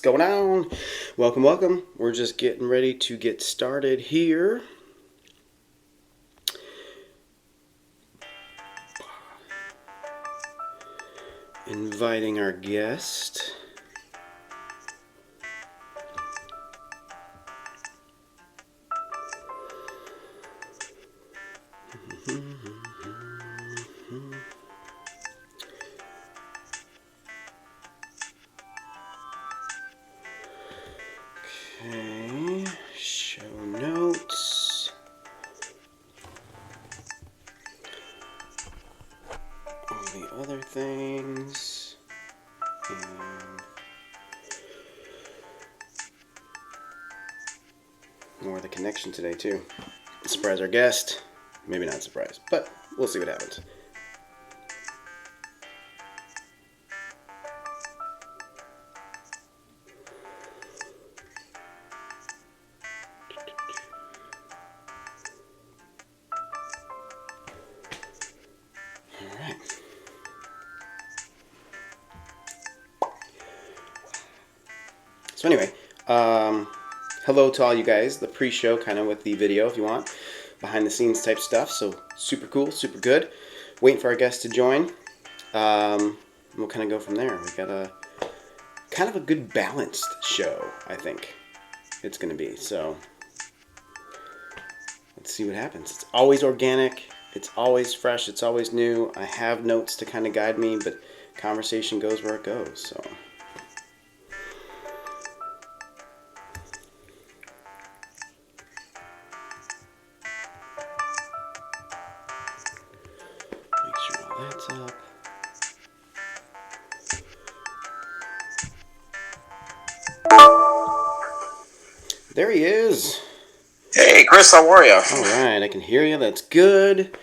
going on? Welcome. We're just getting ready to get started here. Inviting our guest. Okay, show notes. All the other things. And more of the connection today too. Surprise our guest. Maybe not surprise, but we'll see what happens. So anyway, hello to all you guys. The pre-show kind of with the video if you want. Behind the scenes type stuff. So super cool, super good. Waiting for our guest to join. We'll kind of go from there. We got a kind of a good balanced show, I think it's going to be. So let's see what happens. It's always organic. It's always fresh. It's always new. I have notes to kind of guide me, but conversation goes where it goes. So. That's up. There he is. Hey, Chris, how are you? All right, I can hear you. That's good.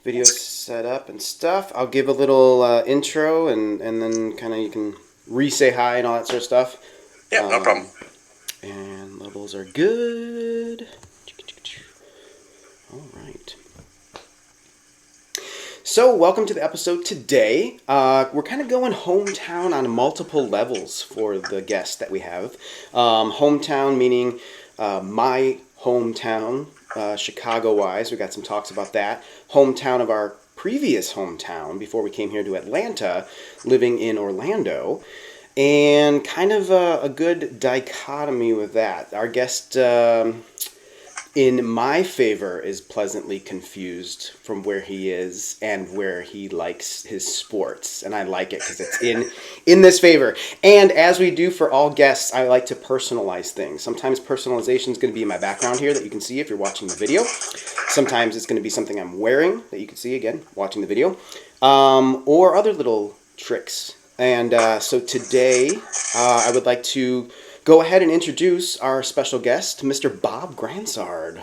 Video set up and stuff. I'll give a little intro and then kind of you can re-say hi and all that sort of stuff. Yeah, no problem. And levels are good. All right. So, welcome to the episode today. We're kind of going hometown on multiple levels for the guest that we have. Hometown meaning my hometown, Chicago-wise. We got some talks about that. Hometown of our previous hometown before we came here to Atlanta, living in Orlando. And kind of a good dichotomy with that. Our guest, in my favor, is pleasantly confused from where he is and where he likes his sports. And I like it because it's in this favor. And as we do for all guests, I like to personalize things. Sometimes personalization is going to be in my background here that you can see if you're watching the video. Sometimes it's going to be something I'm wearing that you can see, again, watching the video. Or other little tricks. And so today, I would like to go ahead and introduce our special guest, Mr. Bobb Grandsard.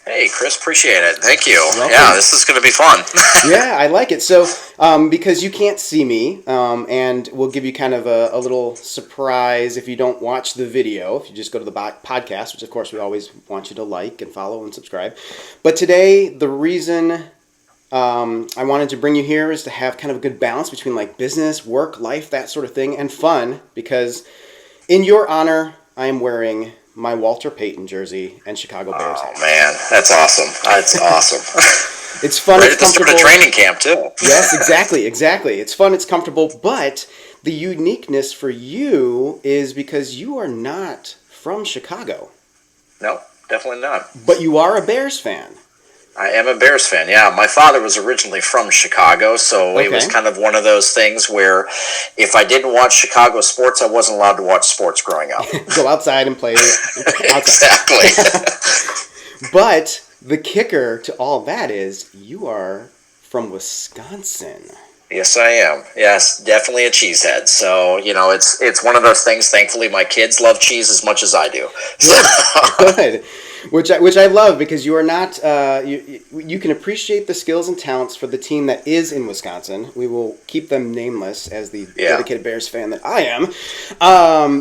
Hey, Chris, appreciate it. Thank you. Welcome. Yeah, this is going to be fun. Yeah, I like it. So, because you can't see me, and we'll give you kind of a little surprise if you don't watch the video, if you just go to the podcast, which of course we always want you to like and follow and subscribe. But today, the reason I wanted to bring you here is to have kind of a good balance between like business, work, life, that sort of thing, and fun, because in your honor, I am wearing my Walter Payton jersey and Chicago Bears hat. Oh, man, that's awesome. That's awesome. It's fun, right it's comfortable. Right at the start of training camp, too. Yes, exactly. It's fun, it's comfortable, but the uniqueness for you is because you are not from Chicago. No, definitely not. But you are a Bears fan. I am a Bears fan, yeah. My father was originally from Chicago, so It was kind of one of those things where if I didn't watch Chicago sports, I wasn't allowed to watch sports growing up. Go outside and play. Exactly. But the kicker to all that is you are from Wisconsin. Yes, I am. Yes, definitely a cheesehead. So, it's one of those things. Thankfully, my kids love cheese as much as I do. Good. Which I love because you are not you can appreciate the skills and talents for the team that is in Wisconsin. We will keep them nameless as the dedicated Bears fan that I am.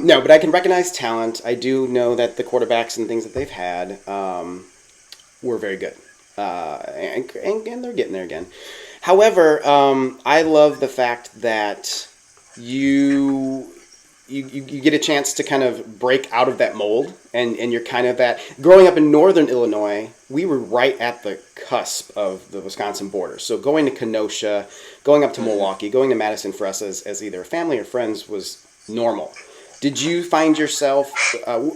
No, but I can recognize talent. I do know that the quarterbacks and things that they've had were very good, and they're getting there again. However, I love the fact that you you get a chance to kind of break out of that mold, and you're kind of that. Growing up in northern Illinois, we were right at the cusp of the Wisconsin border. So going to Kenosha, going up to Milwaukee, going to Madison for us as either family or friends was normal. Did you find yourself,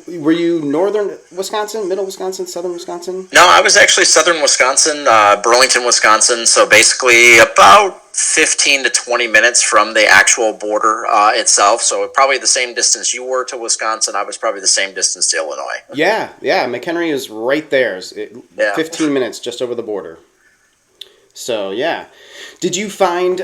were you northern Wisconsin, middle Wisconsin, southern Wisconsin? No, I was actually southern Wisconsin, Burlington, Wisconsin. So basically about 15 to 20 minutes from the actual border itself. So probably the same distance you were to Wisconsin. I was probably the same distance to Illinois. Yeah. McHenry is right there. 15 minutes just over the border. So, yeah. Did you find...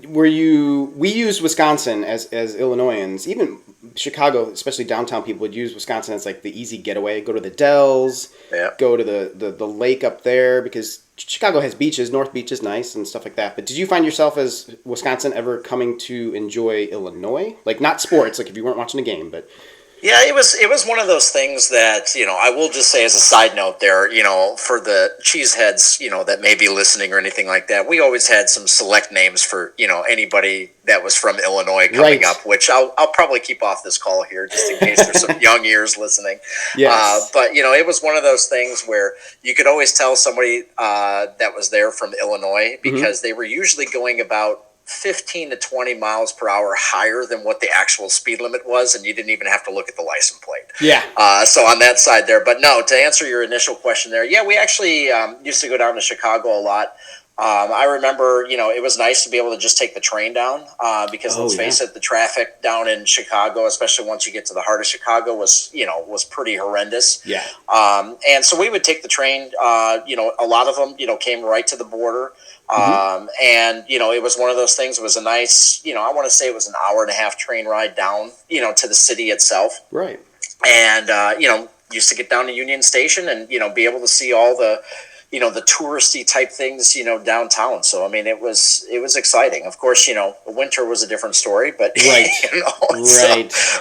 we use Wisconsin as Illinoisans, even Chicago, especially downtown people would use Wisconsin as like the easy getaway. Go to the Dells, go to the lake up there, because Chicago has beaches. North Beach is nice and stuff like that. But did you find yourself as Wisconsin ever coming to enjoy Illinois? Like, not sports, like if you weren't watching a game, but... Yeah, it was one of those things that, I will just say as a side note there, for the cheeseheads, that may be listening or anything like that, we always had some select names for, anybody that was from Illinois coming up, which I'll probably keep off this call here just in case there's some young ears listening. Yes. But, it was one of those things where you could always tell somebody that was there from Illinois, because they were usually going about 15 to 20 miles per hour higher than what the actual speed limit was, and you didn't even have to look at the license plate. Yeah. So on that side there, but no, to answer your initial question there, yeah, we actually used to go down to Chicago a lot. I remember, it was nice to be able to just take the train down because let's face it, the traffic down in Chicago, especially once you get to the heart of Chicago, was pretty horrendous. Yeah. And so we would take the train. A lot of them, came right to the border. And, it was one of those things. It was a nice, I want to say it was an hour and a half train ride down, to the city itself. Right. And, used to get down to Union Station and, be able to see all the, the touristy type things, downtown. So, I mean, it was exciting. Of course, winter was a different story, but, right.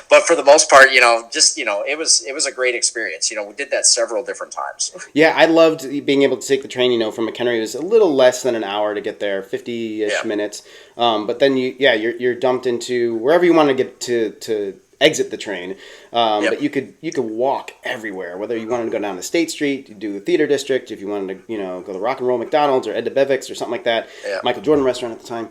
But for the most part, it was a great experience. We did that several different times. Yeah. I loved being able to take the train, from McHenry. It was a little less than an hour to get there, 50-ish minutes. But then you're dumped into wherever you want to get to exit the train. But you could walk everywhere, whether you wanted to go down to State Street, to do the Theater District, if you wanted to, go to Rock and Roll McDonald's or Ed DeBevick's or something like that. Yeah. Michael Jordan restaurant at the time.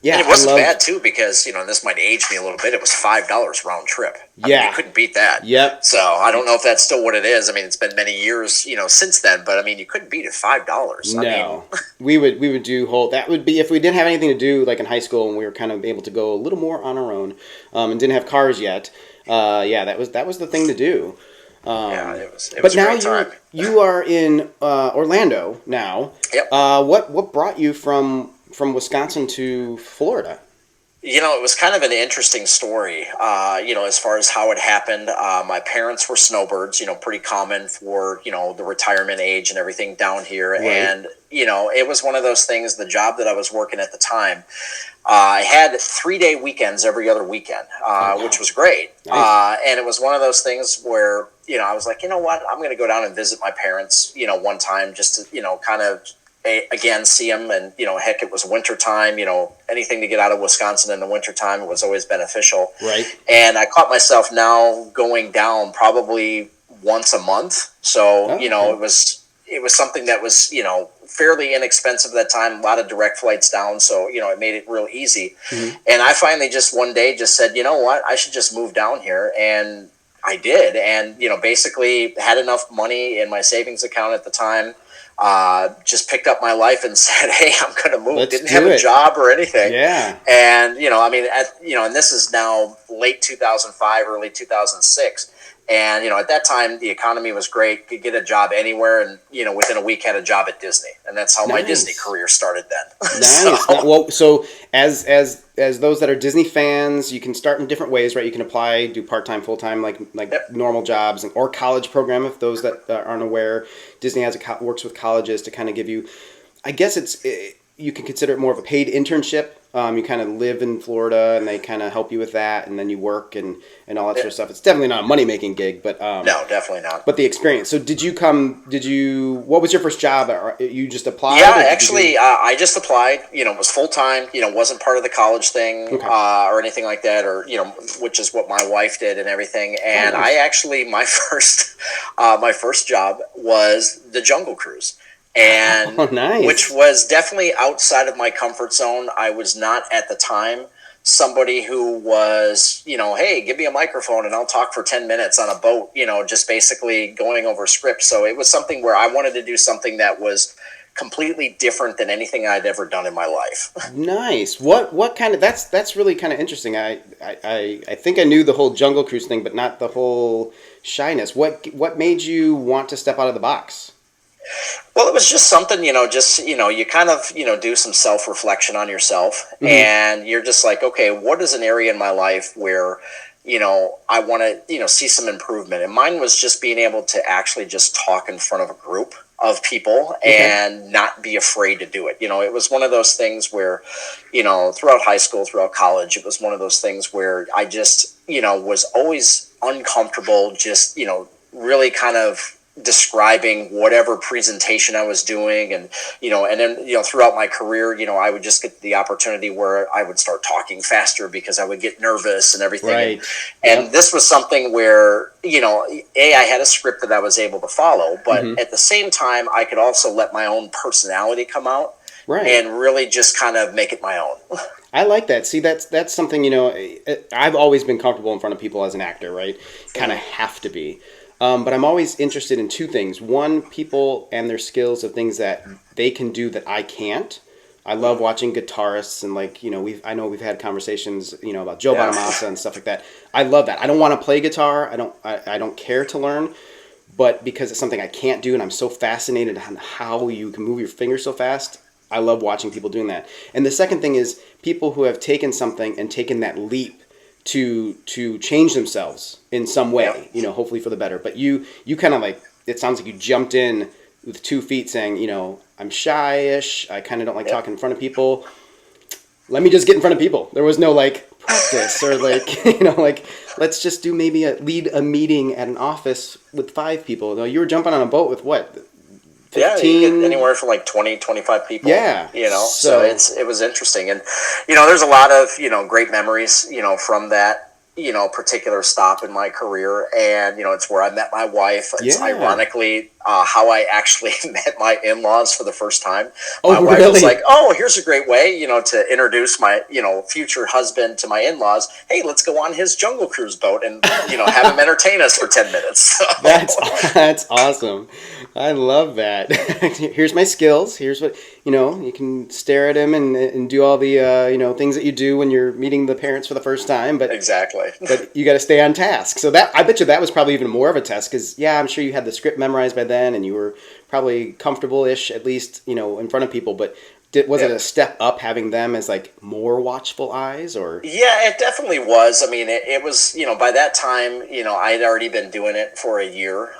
And it wasn't bad too, because and this might age me a little bit. It was $5 round trip. I mean, you couldn't beat that. Yep. So I don't know if that's still what it is. I mean, it's been many years, since then. But I mean, you couldn't beat it $5. No, we would do whole. That would be if we didn't have anything to do, like in high school, and we were kind of able to go a little more on our own, and didn't have cars yet. That was the thing to do. It was but a now great time. you are in Orlando now. Yep. What brought you from Wisconsin to Florida? It was kind of an interesting story, as far as how it happened. My parents were snowbirds, pretty common for, the retirement age and everything down here. Right. And, it was one of those things, the job that I was working at the time, I had 3-day weekends every other weekend, which was great. Nice. And it was one of those things where, I was like, you know what, I'm going to go down and visit my parents, one time just to, kind of, again, see them. And, heck, it was wintertime, anything to get out of Wisconsin in the wintertime, it was always beneficial. Right. And I caught myself now going down probably once a month. So, it was something that was, fairly inexpensive at that time, a lot of direct flights down. So, it made it real easy. Mm-hmm. And I finally just one day just said, you know what, I should just move down here. And I did. And, basically had enough money in my savings account at the time. Just picked up my life and said, hey, I'm going to move. Didn't have a job or anything. Yeah. And, and this is now late 2005, early 2006. And, at that time, the economy was great. Could get a job anywhere. And, within a week had a job at Disney. And that's how my Disney career started then. Nice. So as those that are Disney fans, you can start in different ways, right? You can apply, do part-time, full-time, like normal jobs, or college program. If those that aren't aware, Disney works with colleges to kind of give you, I guess you can consider it more of a paid internship You kind of live in Florida, and they kind of help you with that, and then you work and all that sort of stuff. It's definitely not a money-making gig, but no, definitely not. But the experience. So what was your first job? You just applied? Yeah, actually, I just applied. It was full-time. Wasn't part of the college thing or anything like that, or, which is what my wife did and everything. And nice. I actually, my first job was the Jungle Cruise. And nice. Which was definitely outside of my comfort zone. I was not at the time somebody who was, hey, give me a microphone and I'll talk for 10 minutes on a boat, just basically going over script. So it was something where I wanted to do something that was completely different than anything I'd ever done in my life. Nice. What kind of, that's really kind of interesting. I think I knew the whole Jungle Cruise thing, but not the whole shyness. What made you want to step out of the box? Well, it was just something, you kind of, do some self-reflection on yourself, and you're just like, okay, what is an area in my life where, I want to, see some improvement? And mine was just being able to actually just talk in front of a group of people and not be afraid to do it. It was one of those things where, throughout high school, throughout college, it was one of those things where I just, was always uncomfortable, just, really kind of describing whatever presentation I was doing, and then throughout my career, I would just get the opportunity where I would start talking faster because I would get nervous and everything. Right. And this was something where I had a script that I was able to follow, but at the same time I could also let my own personality come out and really just kind of make it my own. I like that. See, that's something, I've always been comfortable in front of people as an actor, right? Kind of have to be. But I'm always interested in two things. One, people and their skills of things that they can do that I can't. I love watching guitarists and I know we've had conversations, about Joe Bonamassa and stuff like that. I love that. I don't want to play guitar. I don't care to learn, but because it's something I can't do and I'm so fascinated on how you can move your fingers so fast, I love watching people doing that. And the second thing is people who have taken something and taken that leap to change themselves in some way, hopefully for the better. But you kind of it sounds like you jumped in with 2 feet saying, I'm shy-ish, I kind of don't like talking in front of people. Let me just get in front of people. There was no practice or let's just do maybe lead a meeting at an office with 5 people. No, you were jumping on a boat with what? 15? Yeah, you get anywhere from 20, 25 people. Yeah. So it was interesting. And, there's a lot of, great memories, from that, particular stop in my career. And, it's where I met my wife. It's ironically how I actually met my in-laws for the first time. My wife was like, oh, here's a great way, to introduce my, future husband to my in-laws. Hey, let's go on his Jungle Cruise boat and, have him entertain us for 10 minutes. So. That's awesome. I love that. Here's my skills. Here's what, you can stare at him and do all the, things that you do when you're meeting the parents for the first time. But exactly. But you got to stay on task. So I bet you that was probably even more of a test because, I'm sure you had the script memorized by then and you were probably comfortable-ish, at least, in front of people. But was it a step up having them as more watchful eyes or? Yeah, it definitely was. I mean, it was, by that time, I'd already been doing it for a year.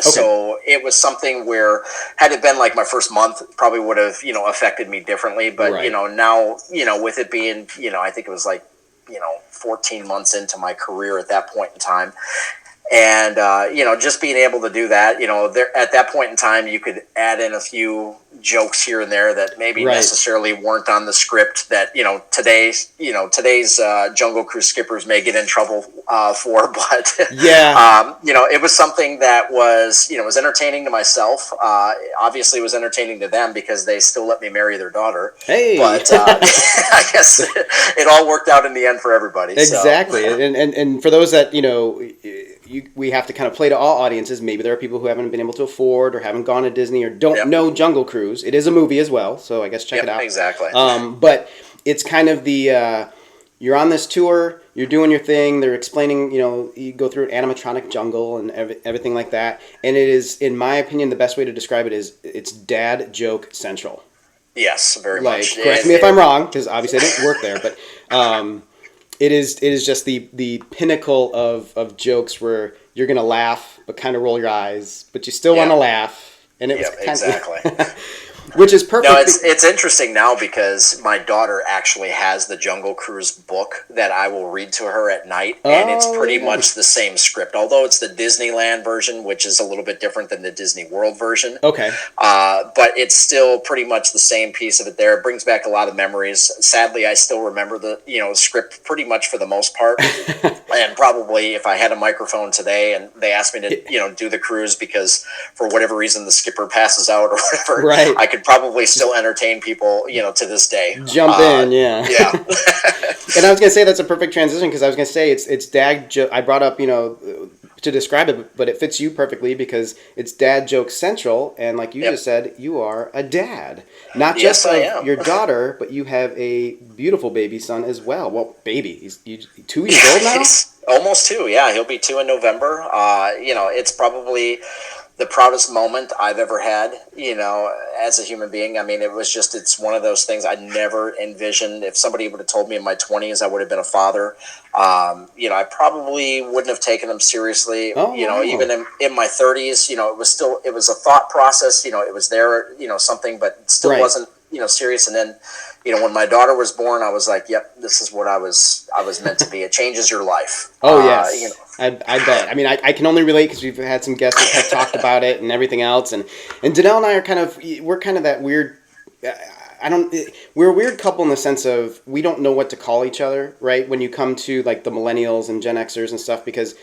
So it was something where had it been my first month, probably would have, affected me differently. But, now, with it being, I think it was 14 months into my career at that point in time. And, just being able to do that, at that point in time, you could add in a few jokes here and there that maybe necessarily weren't on the script that, today's Jungle Cruise skippers may get in trouble for. But, it was something that was, was entertaining to myself. Obviously, it was entertaining to them because they still let me marry their daughter. Hey! But I guess it all worked out in the end for everybody. Exactly. So. And for those that, we have to kind of play to all audiences. Maybe there are people who haven't been able to afford or haven't gone to Disney or don't know Jungle Cruise. It is a movie as well, so I guess check it out. Exactly. But it's kind of the you're on this tour, you're doing your thing. They're explaining, you go through an animatronic jungle and everything like that. And it is, in my opinion, the best way to describe it is it's dad joke central. Yes, very much. Correct me if I'm wrong, because obviously I didn't work there, but. It is just the pinnacle of jokes where you're gonna laugh but kind of roll your eyes, but you still want to laugh, and it was kind exactly. which is perfect. No, it's interesting now because my daughter actually has the Jungle Cruise book that I will read to her at night, and it's pretty much the same script. Although it's the Disneyland version, which is a little bit different than the Disney World version. Okay. But it's still pretty much the same piece of it there. It brings back a lot of memories. Sadly, I still remember the script pretty much for the most part. And probably if I had a microphone today and they asked me to do the cruise because for whatever reason the skipper passes out or whatever, right. I could probably still entertain people to this day. Jump in, yeah. Yeah. And I was gonna say that's a perfect transition because I was gonna say it's dad joke. I brought up to describe it, but it fits you perfectly because it's dad joke central, and like you just said, you are a dad, not just of your daughter, but you have a beautiful baby son as well. Well, baby, he's 2 years old now. He's almost 2. Yeah, he'll be 2 in November. It's probably the proudest moment I've ever had, as a human being. I mean, it's one of those things I never envisioned. If somebody would have told me in my 20s I would have been a father, I probably wouldn't have taken them seriously. Wow. Even in my 30s, it was a thought process, it was there, something, but it still wasn't, serious. And then, when my daughter was born, I was like, yep, this is what I was meant to be. It changes your life. Oh, yes. I bet. I mean, I can only relate because we've had some guests that have talked about it and everything else. And Danelle and I are we're kind of that weird, we're a weird couple in the sense of we don't know what to call each other, right? When you come to like the millennials and Gen Xers and stuff, because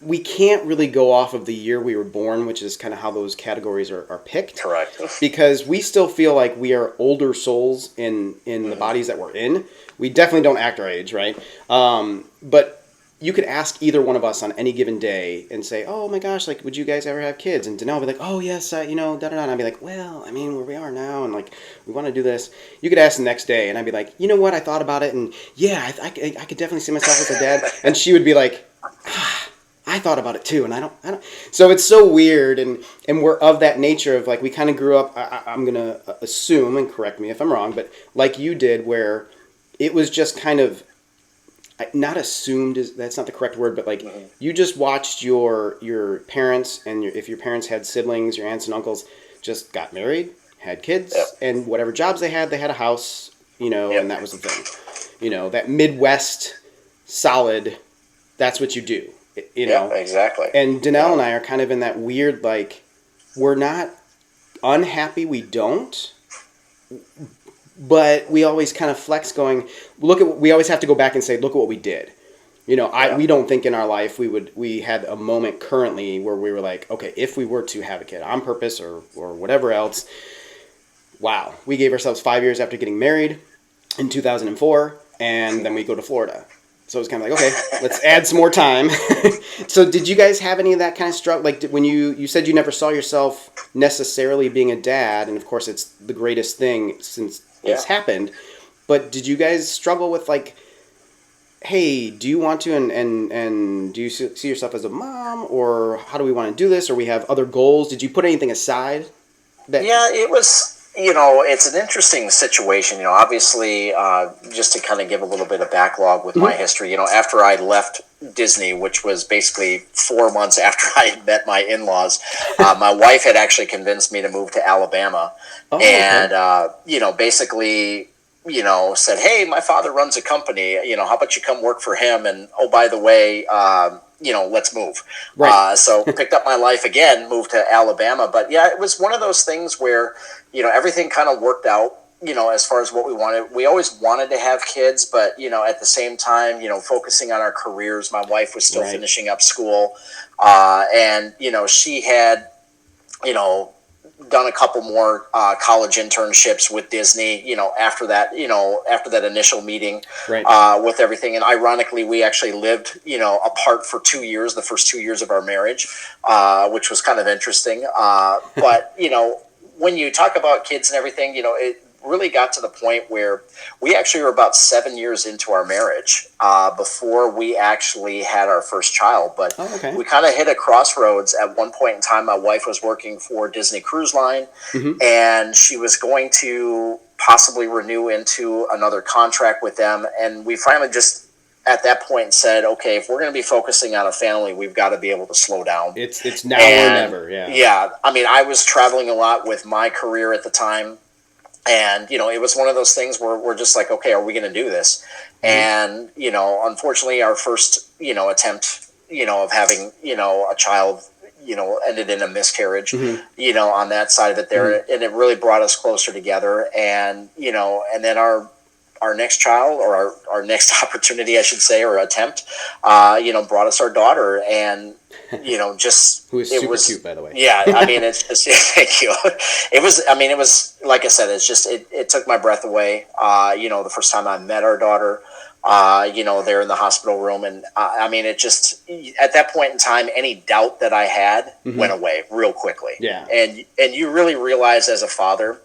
we can't really go off of the year we were born, which is kind of how those categories are picked. Correct. Because we still feel like we are older souls in the bodies that we're in. We definitely don't act our age, right? But you could ask either one of us on any given day and say, oh my gosh, like, would you guys ever have kids? And Danelle would be like, oh yes, da-da-da. And I'd be like, well, I mean, where we are now, and like, we want to do this. You could ask the next day, and I'd be like, you know what, I thought about it, and yeah, I could definitely see myself as a dad. And she would be like, I thought about it too, and I don't. So it's so weird, and we're of that nature of like, we kind of grew up, I'm going to assume, and correct me if I'm wrong, but like you did, where it was just kind of, not assumed, that's not the correct word, but like you just watched your parents, and if your parents had siblings, your aunts and uncles just got married, had kids, and whatever jobs they had a house, and that was the thing. That Midwest solid, that's what you do, exactly. And Danelle and I are kind of in that weird, like, we're not unhappy we don't, but we always kind of flex going, we always have to go back and say, look at what we did. We don't think in our life we had a moment currently where we were like, okay, if we were to have a kid on purpose or whatever else, wow, we gave ourselves 5 years after getting married in 2004, and then we go to Florida. So it was kind of like, okay, let's add some more time. So did you guys have any of that kind of struggle? Like when you said you never saw yourself necessarily being a dad, and of course it's the greatest thing since it's happened, but did you guys struggle with like, hey, do you want to and do you see yourself as a mom, or how do we want to do this, or we have other goals? Did you put anything aside? It was, it's an interesting situation. Obviously, just to kind of give a little bit of backlog with my history, after I left Disney, which was basically 4 months after I had met my in-laws, my wife had actually convinced me to move to Alabama. Basically, said, hey, my father runs a company, how about you come work for him? And, oh, by the way, let's move. Right. So picked up my life again, moved to Alabama. But yeah, it was one of those things where, everything kind of worked out, as far as what we wanted. We always wanted to have kids, but, at the same time, focusing on our careers. My wife was still finishing up school. And, she had, done a couple more college internships with Disney, after that initial meeting with everything. And ironically, we actually lived, apart for 2 years, the first 2 years of our marriage, which was kind of interesting. But, when you talk about kids and everything, it really got to the point where we actually were about 7 years into our marriage before we actually had our first child. But we kind of hit a crossroads at one point in time. My wife was working for Disney Cruise Line, and she was going to possibly renew into another contract with them. And we finally just at that point said, okay, if we're going to be focusing on a family, we've got to be able to slow down. It's now or never. Yeah. Yeah. I mean, I was traveling a lot with my career at the time. And, it was one of those things where we're just like, okay, are we going to do this? And, unfortunately, our first, attempt, of having, a child, ended in a miscarriage, on that side of it there. And it really brought us closer together. And, and then our next child, or our next opportunity, I should say, or attempt, brought us our daughter. And, just who is super cute, by the way. Yeah, I mean, it's just thank you. It was like I said, it's just it took my breath away. The first time I met our daughter, there in the hospital room, and I mean, it just at that point in time, any doubt that I had went away real quickly. Yeah, and you really realize as a father,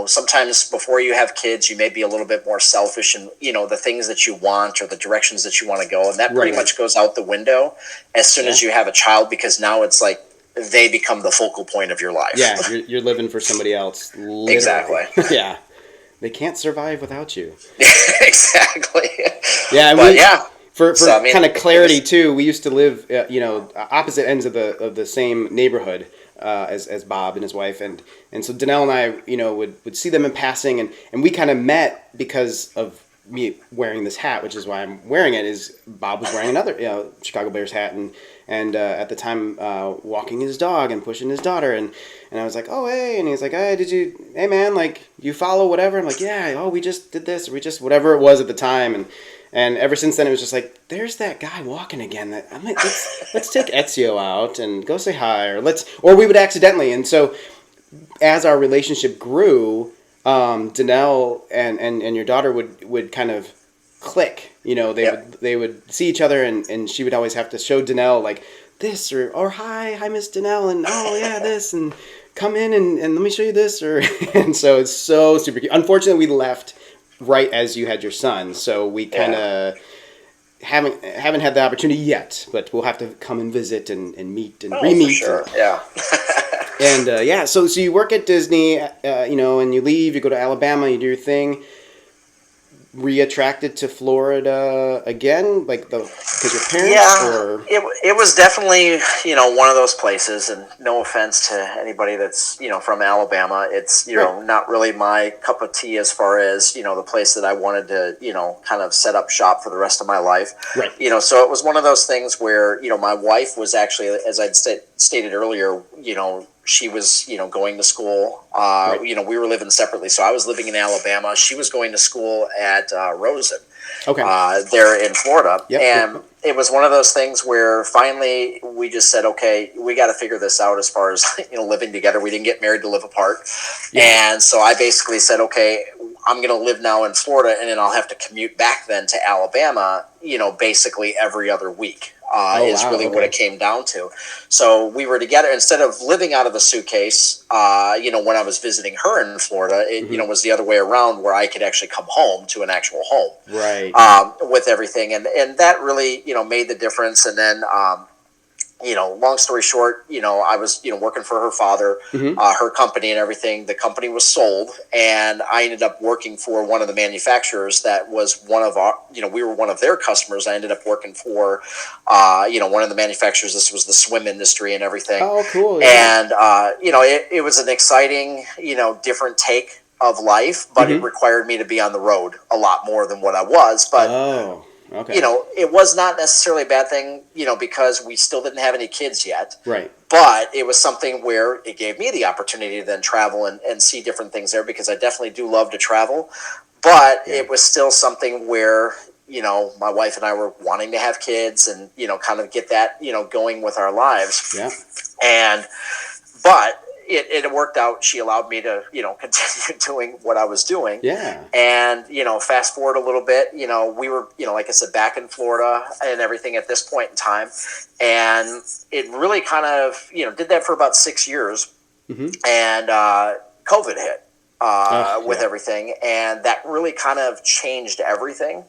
sometimes before you have kids, you may be a little bit more selfish and, the things that you want or the directions that you want to go. And that pretty much goes out the window as soon as you have a child, because now it's like they become the focal point of your life. Yeah, you're living for somebody else. Literally. Exactly. Yeah. They can't survive without you. Exactly. Yeah, For kind of clarity too, we used to live, opposite ends of the same neighborhood as Bob and his wife, and so Danelle and I, would see them in passing, and we kind of met because of me wearing this hat, which is why I'm wearing it. Is Bob was wearing another Chicago Bears hat, and at the time walking his dog and pushing his daughter, and I was like, oh hey, and he's like, hey man, like you follow whatever? I'm like, yeah, oh we just did this, or we just whatever it was at the time, and ever since then it was just like, there's that guy walking again. That I'm like, let's take Ezio out and go say hi, or we would accidentally. And so as our relationship grew, Danelle and your daughter would kind of click. They would see each other, and she would always have to show Danelle like this, or hi Miss Danelle, and oh yeah this, and come in and let me show you this, and so it's so super cute. Unfortunately, we left right as you had your son, so we kind of haven't had the opportunity yet, but we'll have to come and visit and meet and re-meet. For sure. Yeah. And so you work at Disney, and you leave, you go to Alabama, you do your thing. Reattracted to Florida again, like because your parents? Yeah, or? It was definitely one of those places, and no offense to anybody that's from Alabama, it's not really my cup of tea as far as the place that I wanted to kind of set up shop for the rest of my life. Right. So it was one of those things where my wife was actually, as I'd stated earlier, she was, going to school. Right. We were living separately, so I was living in Alabama. She was going to school at Rosen, there in Florida. Yep. And it was one of those things where finally we just said, okay, we got to figure this out as far as living together. We didn't get married to live apart, and so I basically said, okay, I'm going to live now in Florida, and then I'll have to commute back then to Alabama, basically every other week. What it came down to. So we were together instead of living out of a suitcase. When I was visiting her in Florida, it was the other way around, where I could actually come home to an actual home, right? With everything, and that really made the difference. And then long story short, I was, working for her father, her company and everything. The company was sold, and I ended up working for one of the manufacturers that was one of our, we were one of their customers. I ended up working for, one of the manufacturers. This was the swim industry and everything. Oh, cool. Yeah. And, it was an exciting, different take of life, but it required me to be on the road a lot more than what I was. But, okay. It was not necessarily a bad thing, because we still didn't have any kids yet. Right. But it was something where it gave me the opportunity to then travel and see different things there, because I definitely do love to travel. But it was still something where, my wife and I were wanting to have kids and, kind of get that, going with our lives. Yeah. But it worked out. She allowed me to, continue doing what I was doing. Yeah. And, fast forward a little bit, we were, like I said, back in Florida and everything at this point in time. And it really kind of, did that for about 6 years. And COVID hit with everything. And that really kind of changed everything.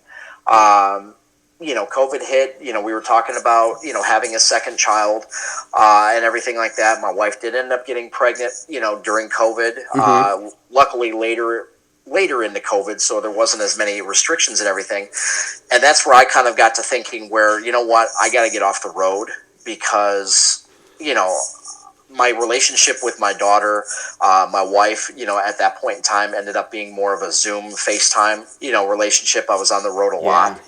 COVID hit, we were talking about, having a second child and everything like that. My wife did end up getting pregnant, during COVID. Luckily later later into COVID, so there wasn't as many restrictions and everything. And that's where I kind of got to thinking where, you know what, I got to get off the road because, you know, my relationship with my daughter, my wife, you know, at that point in time ended up being more of a Zoom FaceTime, you know, relationship. I was on the road a lot.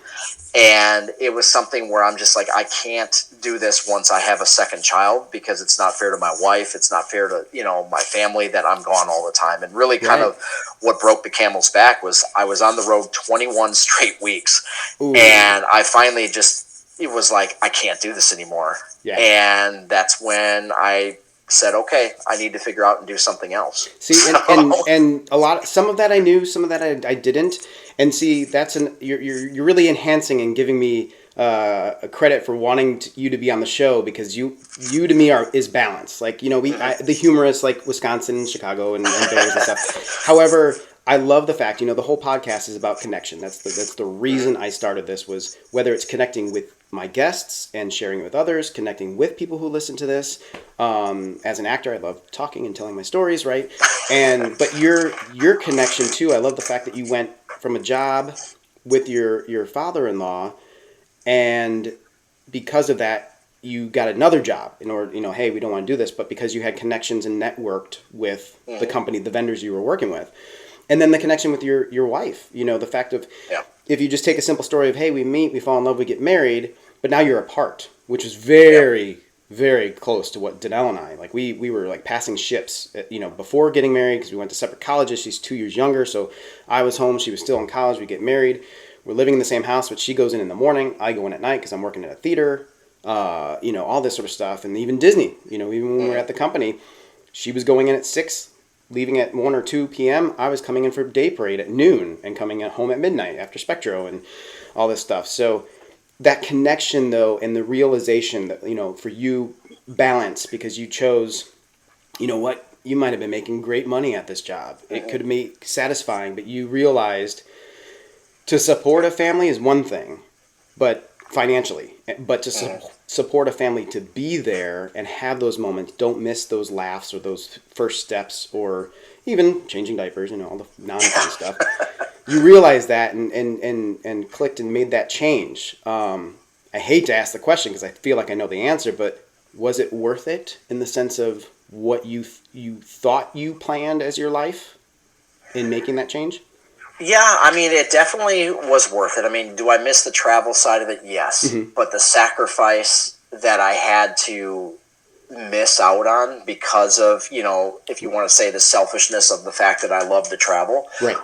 And it was something where I'm just like, I can't do this once I have a second child because it's not fair to my wife. It's not fair to, you know, my family that I'm gone all the time. And really kind of what broke the camel's back was I was on the road 21 straight weeks. Ooh. And I finally it was like, I can't do this anymore. Yeah. And that's when I said, okay, I need to figure out and do something else. See, and some of that I knew, some of that I didn't. And see, you're really enhancing and giving me a credit for wanting you to be on the show because you to me is balance. Like, you know, the humorous like Wisconsin, Chicago, and Bears and stuff. However, I love the fact, you know, the whole podcast is about connection. That's the reason I started this, was whether it's connecting with my guests and sharing it with others, connecting with people who listen to this. As an actor, I love talking and telling my stories, right? But your connection too, I love the fact that you went from a job with your father-in-law, and because of that, you got another job in order, you know, hey, we don't want to do this, but because you had connections and networked with the company, the vendors you were working with. And then the connection with your wife, you know, the fact of, if you just take a simple story of, hey, we meet, we fall in love, we get married, but now you're apart, which is very, very close to what Danelle and I, like we were like passing ships, you know, before getting married, because we went to separate colleges. She's 2 years younger. So I was home, she was still in college, we get married. We're living in the same house, but she goes in the morning, I go in at night because I'm working at a theater, you know, all this sort of stuff. And even Disney, you know, even when we were at the company, she was going in at 6, leaving at 1 or 2 p.m. I was coming in for day parade at noon and coming at home at midnight after Spectro and all this stuff. So that connection, though, and the realization that, you know, for you, balance, because you chose, you know what, you might have been making great money at this job. It could be satisfying, but you realized to support a family is one thing, but financially, but to support a family, to be there and have those moments, don't miss those laughs or those first steps or even changing diapers, you know, all the non-fun stuff. You realize that and clicked and made that change. I hate to ask the question because I feel like I know the answer, but was it worth it in the sense of what you thought you planned as your life in making that change? Yeah, I mean, it definitely was worth it. I mean, do I miss the travel side of it? Yes. But the sacrifice that I had to miss out on because of, you know, if you want to say the selfishness of the fact that I love to travel. Right.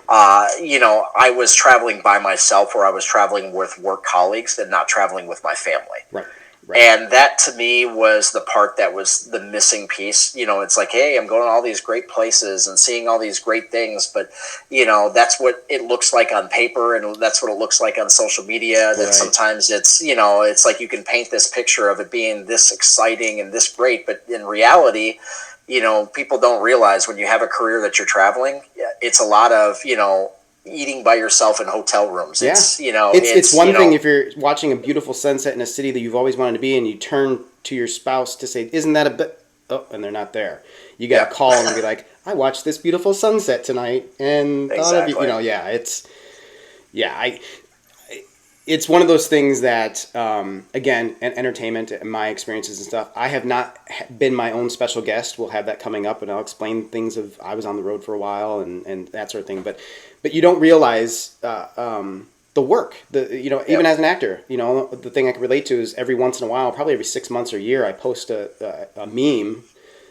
You know, I was traveling by myself, or I was traveling with work colleagues and not traveling with my family. Right. Right. And that to me was the part that was the missing piece. You know, it's like, hey, I'm going to all these great places and seeing all these great things, but, you know, that's what it looks like on paper, and that's what it looks like on social media. That sometimes it's, you know, it's like you can paint this picture of it being this exciting and this great, but in reality, you know, people don't realize when you have a career that you're traveling, it's a lot of, you know, eating by yourself in hotel rooms. Yeah. It's, you know, it's one thing if you're watching a beautiful sunset in a city that you've always wanted to be in, you turn to your spouse to say, isn't that a bit, and they're not there. You got to call and be like, I watched this beautiful sunset tonight and thought of you, know, it's one of those things that, again, entertainment and my experiences and stuff, I have not been my own special guest. We'll have that coming up, and I'll explain things of I was on the road for a while and that sort of thing. But you don't realize the work. You know, even as an actor, you know, the thing I can relate to is every once in a while, probably every 6 months or a year, I post a meme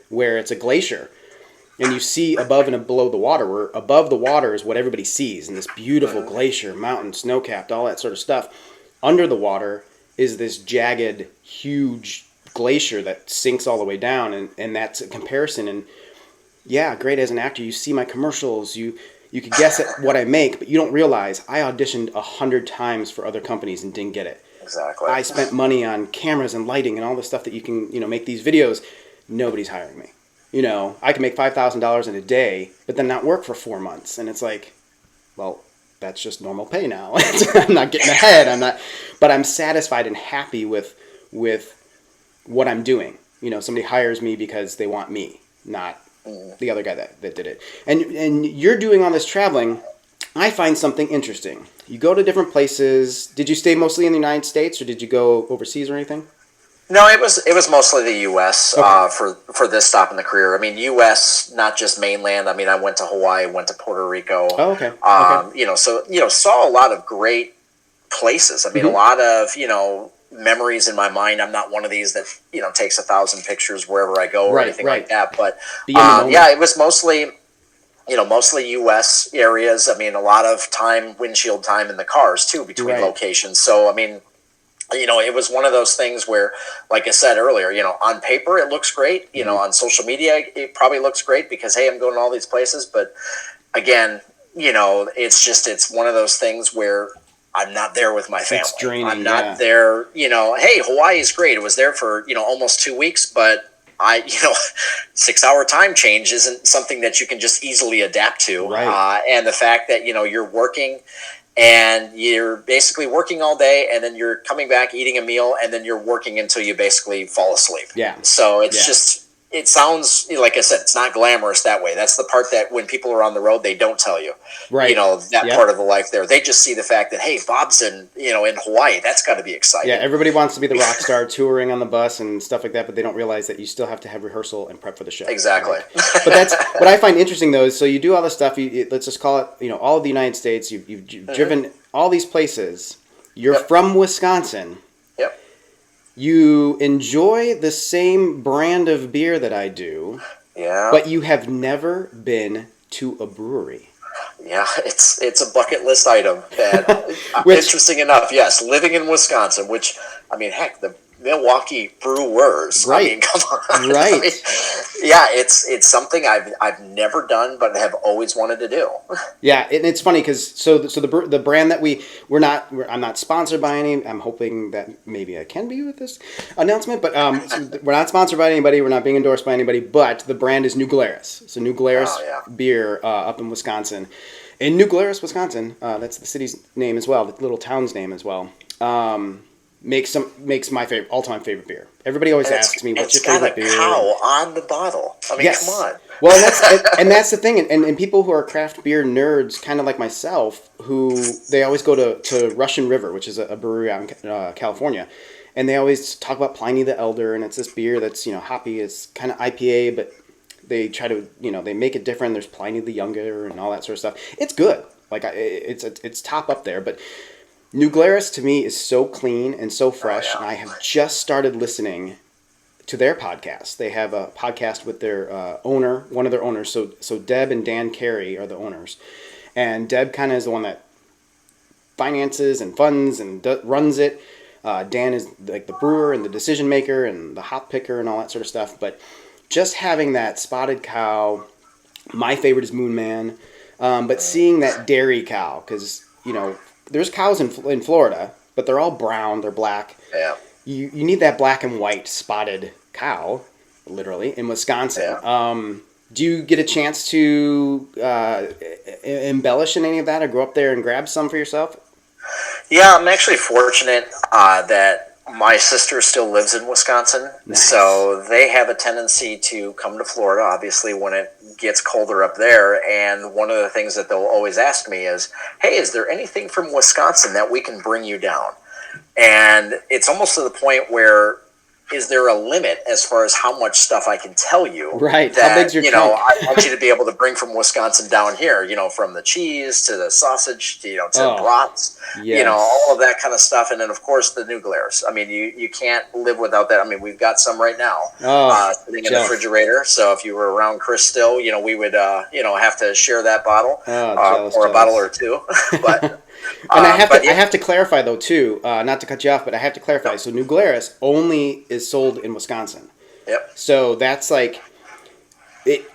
where it's a glacier. And you see above and below the water, where above the water is what everybody sees, and this beautiful glacier, mountain, snow-capped, all that sort of stuff. Under the water is this jagged, huge glacier that sinks all the way down, and that's a comparison. And yeah, great as an actor, you see my commercials, you could guess at what I make, but you don't realize I auditioned 100 times for other companies and didn't get it. Exactly. I spent money on cameras and lighting and all the stuff that you can, you know, make these videos. Nobody's hiring me. You know, I can make $5,000 in a day, but then not work for 4 months. And it's like, well, that's just normal pay now. I'm not getting ahead. But I'm satisfied and happy with what I'm doing. You know, somebody hires me because they want me, not the other guy that did it. And you're doing all this traveling. I find something interesting. You go to different places. Did you stay mostly in the United States, or did you go overseas or anything? No, it was mostly the U.S. Okay. For this stop in the career. I mean, U.S. not just mainland. I mean, I went to Hawaii, went to Puerto Rico. Oh, okay. Okay. So saw a lot of great places. I mean, a lot of memories in my mind. I'm not one of these that takes 1,000 pictures wherever I go or anything like that. But yeah, it was mostly U.S. areas. I mean, a lot of windshield time in the cars too between locations. So I mean, it was one of those things where, like I said earlier, on paper it looks great. On social media it probably looks great because, hey, I'm going to all these places. But again, it's one of those things where I'm not there with my family. It's draining, I'm not there. Hey, Hawaii is great. It was there for almost 2 weeks, but 6-hour time change isn't something that you can just easily adapt to. Right. And the fact that you're working. And you're basically working all day, and then you're coming back, eating a meal, and then you're working until you basally fall asleep. Yeah. So it's just, it sounds, like I said, it's not glamorous that way. That's the part that when people are on the road, they don't tell you. Right. That part of the life there. They just see the fact that, hey, Bobb's in Hawaii. That's got to be exciting. Yeah, everybody wants to be the rock star touring on the bus and stuff like that, but they don't realize that you still have to have rehearsal and prep for the show. Exactly. Right? But that's what I find interesting, though, is so you do all this stuff. Let's just call it, all of the United States. You've driven all these places. You're from Wisconsin. Yep. You enjoy the same brand of beer that I do. Yeah. But you have never been to a brewery. Yeah, it's a bucket list item. And interesting enough, yes, living in Wisconsin, which, I mean, heck, the Milwaukee Brewers. Right. I mean, come on. Right. I mean, yeah, it's something I've never done, but have always wanted to do. Yeah, and it's funny because the brand that I'm not sponsored by any. I'm hoping that maybe I can be with this announcement, but we're not sponsored by anybody. We're not being endorsed by anybody. But the brand is New Glarus. So New Glarus beer up in Wisconsin. In New Glarus, Wisconsin, that's the city's name as well, the little town's name as well. Makes my all-time favorite beer. Everybody always asks me, "What's your favorite beer?" It's got a cow on the bottle. I mean, come on. Well, that's the thing, and people who are craft beer nerds, kind of like myself, who they always go to Russian River, which is a brewery out in California, and they always talk about Pliny the Elder, and it's this beer that's hoppy. It's kind of IPA, but they try to they make it different. There's Pliny the Younger and all that sort of stuff. It's good. Like it's top up there, but New Glarus to me is so clean and so fresh, and I have just started listening to their podcast. They have a podcast with their owner, one of their owners. So Deb and Dan Carey are the owners, and Deb kind of is the one that finances and funds and runs it. Dan is like the brewer and the decision maker and the hop picker and all that sort of stuff. But just having that spotted cow, my favorite is Moon Man, but seeing that dairy cow, because there's cows in Florida, but they're all brown, they're black. Yeah. You need that black and white spotted cow, literally, in Wisconsin. Yeah. Do you get a chance to embellish in any of that, or go up there and grab some for yourself? Yeah, I'm actually fortunate that my sister still lives in Wisconsin. Nice. So they have a tendency to come to Florida, obviously, when it gets colder up there. And one of the things that they'll always ask me is, hey, is there anything from Wisconsin that we can bring you down? And it's almost to the point where, is there a limit as far as how much stuff I can tell you? Right. That, how big's your trunk? I want you to be able to bring from Wisconsin down here, from the cheese to the sausage, to brats, yes. All of that kind of stuff. And then, of course, the New Glarus. I mean, you can't live without that. I mean, we've got some right now sitting in the refrigerator. So if you were around Chris still, we would, have to share that bottle or a bottle or two. But... And I have to clarify though too, not to cut you off, but I have to clarify. So New Glarus only is sold in Wisconsin. Yep. So that's like it.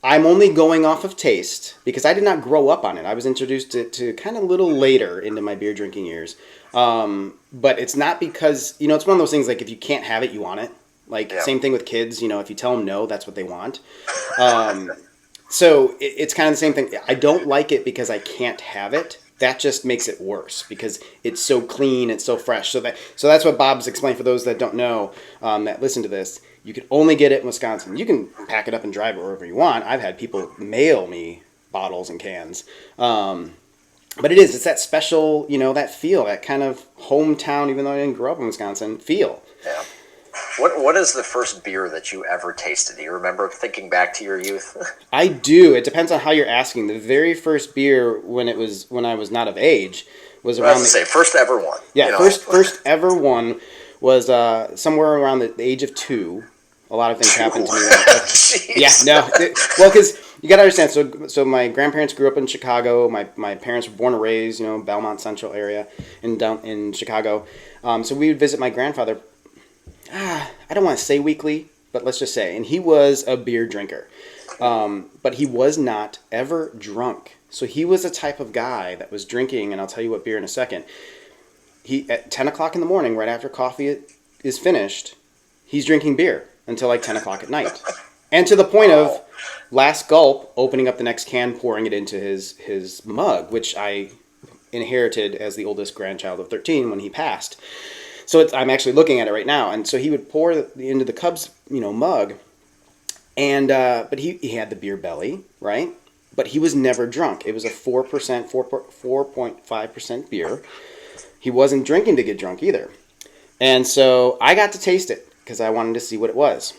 I'm only going off of taste because I did not grow up on it. I was introduced to kind of a little later into my beer drinking years. But it's not because it's one of those things like if you can't have it, you want it. Like same thing with kids. If you tell them no, that's what they want. So it's kind of the same thing. I don't like it because I can't have it. That just makes it worse because it's so clean, it's so fresh. So that's what Bobb's explained for those that don't know, that listen to this. You can only get it in Wisconsin. You can pack it up and drive it wherever you want. I've had people mail me bottles and cans. But it's that special, that feel, that kind of hometown, even though I didn't grow up in Wisconsin, feel. Yeah. What is the first beer that you ever tasted? Do you remember thinking back to your youth? I do. It depends on how you're asking. The very first beer when I was not of age was around. First ever one. Yeah, first ever one was somewhere around the age of 2. A lot of things happened to me. Yeah, no. Well, because you got to understand. So my grandparents grew up in Chicago. My parents were born and raised, Belmont Central area down in Chicago. So we would visit my grandfather. I don't want to say weekly, but let's just say, and he was a beer drinker, but he was not ever drunk. So he was the type of guy that was drinking, and I'll tell you what beer in a second. He at 10 o'clock in the morning, right after coffee is finished, he's drinking beer until like 10 o'clock at night. And to the point of last gulp, opening up the next can, pouring it into his mug, which I inherited as the oldest grandchild of 13 when he passed. So I'm actually looking at it right now. And so he would pour into the Cubs, mug, and but he had the beer belly, right? But he was never drunk. It was a 4.5% beer. He wasn't drinking to get drunk either. And so I got to taste it because I wanted to see what it was,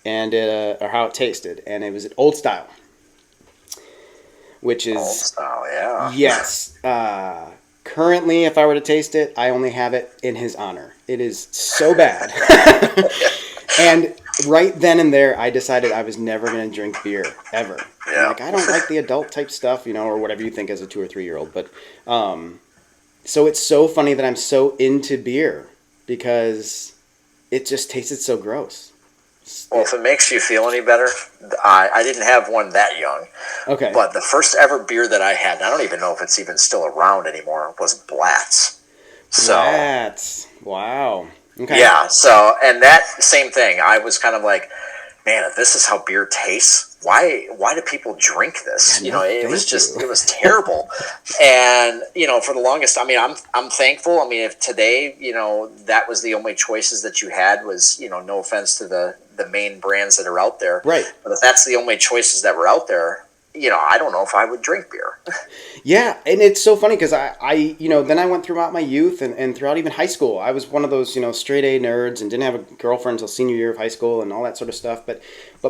and or how it tasted. And it was an Old Style, which is Old Style, yeah. Yes. Currently, if I were to taste it, I only have it in his honor. It is so bad. And right then and there, I decided I was never going to drink beer, ever. Yeah. Like, I don't like the adult type stuff, or whatever you think as a 2 or 3 year old. But so it's so funny that I'm so into beer because it just tasted so gross. Well, if it makes you feel any better, I didn't have one that young. Okay. But the first ever beer that I had, and I don't even know if it's even still around anymore, was Blatz. Blatz. Wow. Okay. Yeah, and that same thing, I was kind of like, man, if this is how beer tastes, why do people drink this? Yeah, it was terrible. And, for the longest, I'm thankful. If today, that was the only choices that you had was, no offense to the main brands that are out there. Right. But if that's the only choices that were out there, I don't know if I would drink beer. Yeah, and it's so funny because I then I went throughout my youth and throughout even high school. I was one of those, straight A nerds and didn't have a girlfriend until senior year of high school and all that sort of stuff. But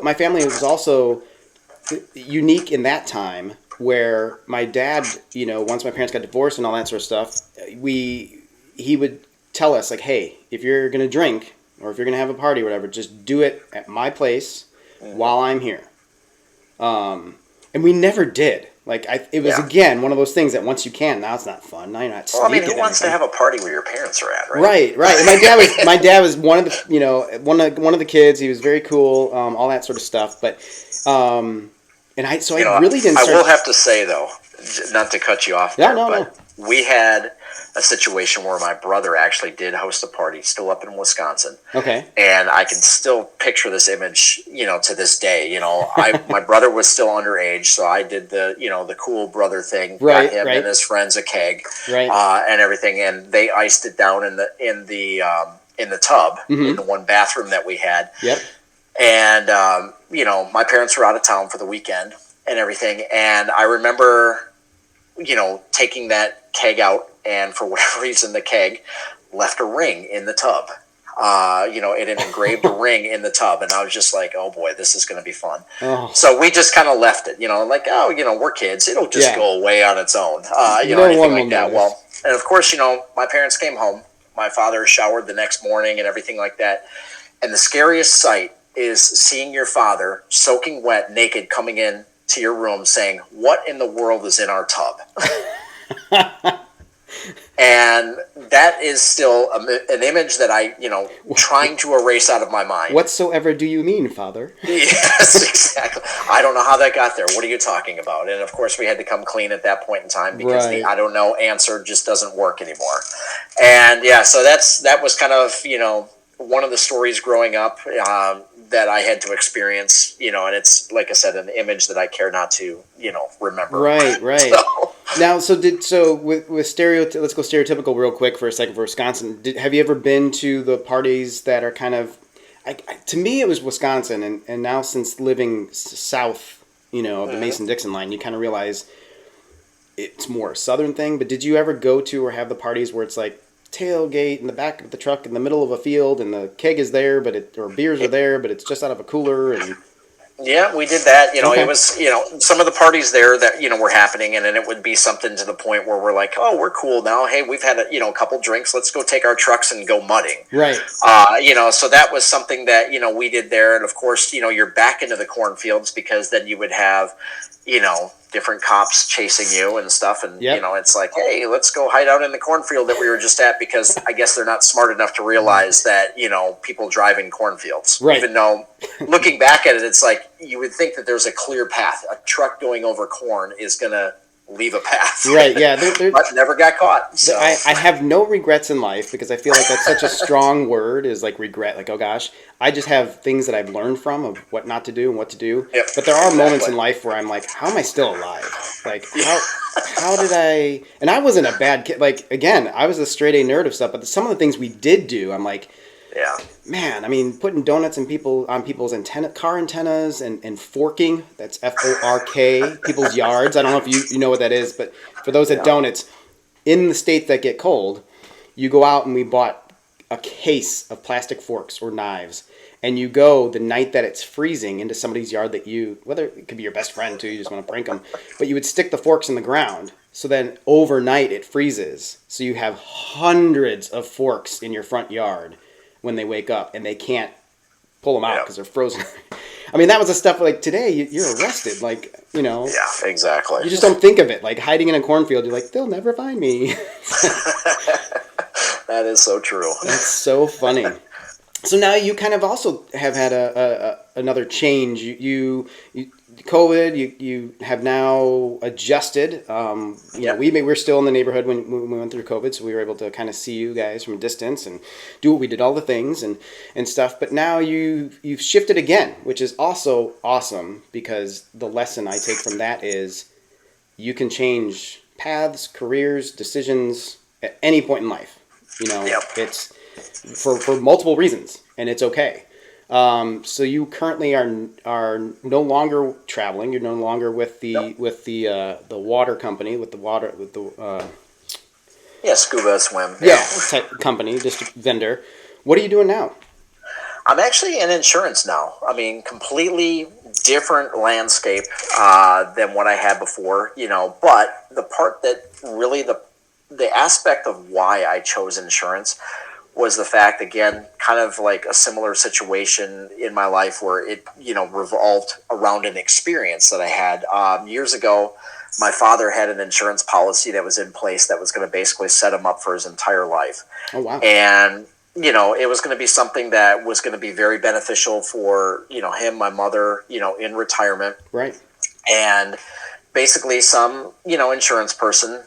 my family was also unique in that time where my dad, once my parents got divorced and all that sort of stuff, he would tell us, like, hey, if you're going to drink or if you're going to have a party or whatever, just do it at my place while I'm here. And we never did. Like, it was, again, one of those things that once you can, now it's not fun. Now you're not sneaking. Who wants to have a party where your parents are at, right? Right. And my dad was one of the, one of the kids. He was very cool, all that sort of stuff. But, I really didn't. I will have to say, though, not to cut you off. No. We had a situation where my brother actually did host a party, still up in Wisconsin. Okay. And I can still picture this image, to this day. My brother was still underage, so I did the cool brother thing, got him and his friends a keg, and everything, and they iced it down in the tub, in the one bathroom that we had. Yep. And my parents were out of town for the weekend and everything, and I remember, taking that keg out, and for whatever reason, the keg left a ring in the tub. It had engraved a ring in the tub, and I was just like, oh boy, this is going to be fun. Oh. So we just kind of left it, we're kids. It'll just go away on its own, anything like that. Well, and of course, my parents came home. My father showered the next morning and everything like that. And the scariest sight is seeing your father soaking wet, naked, coming in to your room saying, what in the world is in our tub? And that is still an image that I, trying to erase out of my mind. Whatsoever do you mean, Father? Yes, exactly. I don't know how that got there. What are you talking about? And of course, we had to come clean at that point in time because the I don't know answer just doesn't work anymore. And so that was kind of, one of the stories growing up that I had to experience, and it's, like I said, an image that I care not to, remember. Right. Now, let's go stereotypical real quick for a second for Wisconsin. Have you ever been to the parties that are kind of, to me it was Wisconsin, and now since living south of the Mason-Dixon line, you kind of realize it's more a southern thing. But did you ever go to or have the parties where it's like tailgate in the back of the truck in the middle of a field and the keg is there, or beers are there, but it's just out of a cooler? And yeah, we did that. okay. It was, some of the parties there that, were happening, and then it would be something to the point where we're like, oh, we're cool now. Hey, we've had a couple drinks. Let's go take our trucks and go mudding. Right. So that was something that, we did there. And of course, you're back into the cornfields, because then you would have, different cops chasing you and stuff. And, yep. It's like, hey, let's go hide out in the cornfield that we were just at, because I guess they're not smart enough to realize that, people drive in cornfields. Right. Even though looking back at it, it's like, you would think that there's a clear path. A truck going over corn is going to leave a path. Right, yeah. But never got caught. So I have no regrets in life, because I feel like that's such a strong word, is like regret. Like, oh gosh, I just have things that I've learned from of what not to do and what to do. Yep, but there are moments in life where I'm like, how am I still alive? Like, how did I... And I wasn't a bad kid. Like, again, I was a straight A nerd of stuff, but some of the things we did do, I'm like... Yeah. Man, I mean, putting donuts on people's car antennas and forking, that's F-O-R-K, people's yards. I don't know if you know what that is, but for those that don't, it's in the states that get cold, you go out and we bought a case of plastic forks or knives, and you go the night that it's freezing into somebody's yard whether it could be your best friend too, you just want to prank them, but you would stick the forks in the ground. So then overnight it freezes. So you have hundreds of forks in your front yard when they wake up, and they can't pull them out because they're frozen. I mean, that was the stuff like today, you're arrested. Like, Yeah, exactly. You just don't think of it. Like hiding in a cornfield, you're like, they'll never find me. That is so true. That's so funny. So now you kind of also have had another change. You COVID. You have now adjusted. We're still in the neighborhood when we went through COVID, so we were able to kind of see you guys from a distance and do what we did, all the things and stuff. But now you've shifted again, which is also awesome, because the lesson I take from that is you can change paths, careers, decisions at any point in life. It's for multiple reasons, and it's okay. So you currently are no longer traveling. You're no longer with the water company, Scuba Swim. Type company, just a vendor. What are you doing now? I'm actually in insurance now. I mean, completely different landscape than what I had before. But the part that really the aspect of why I chose insurance was the fact, again, kind of like a similar situation in my life where it, revolved around an experience that I had years ago. My father had an insurance policy that was in place that was going to basically set him up for his entire life. Oh, wow. And, it was going to be something that was going to be very beneficial for, him, my mother, in retirement. Right. And basically some, insurance person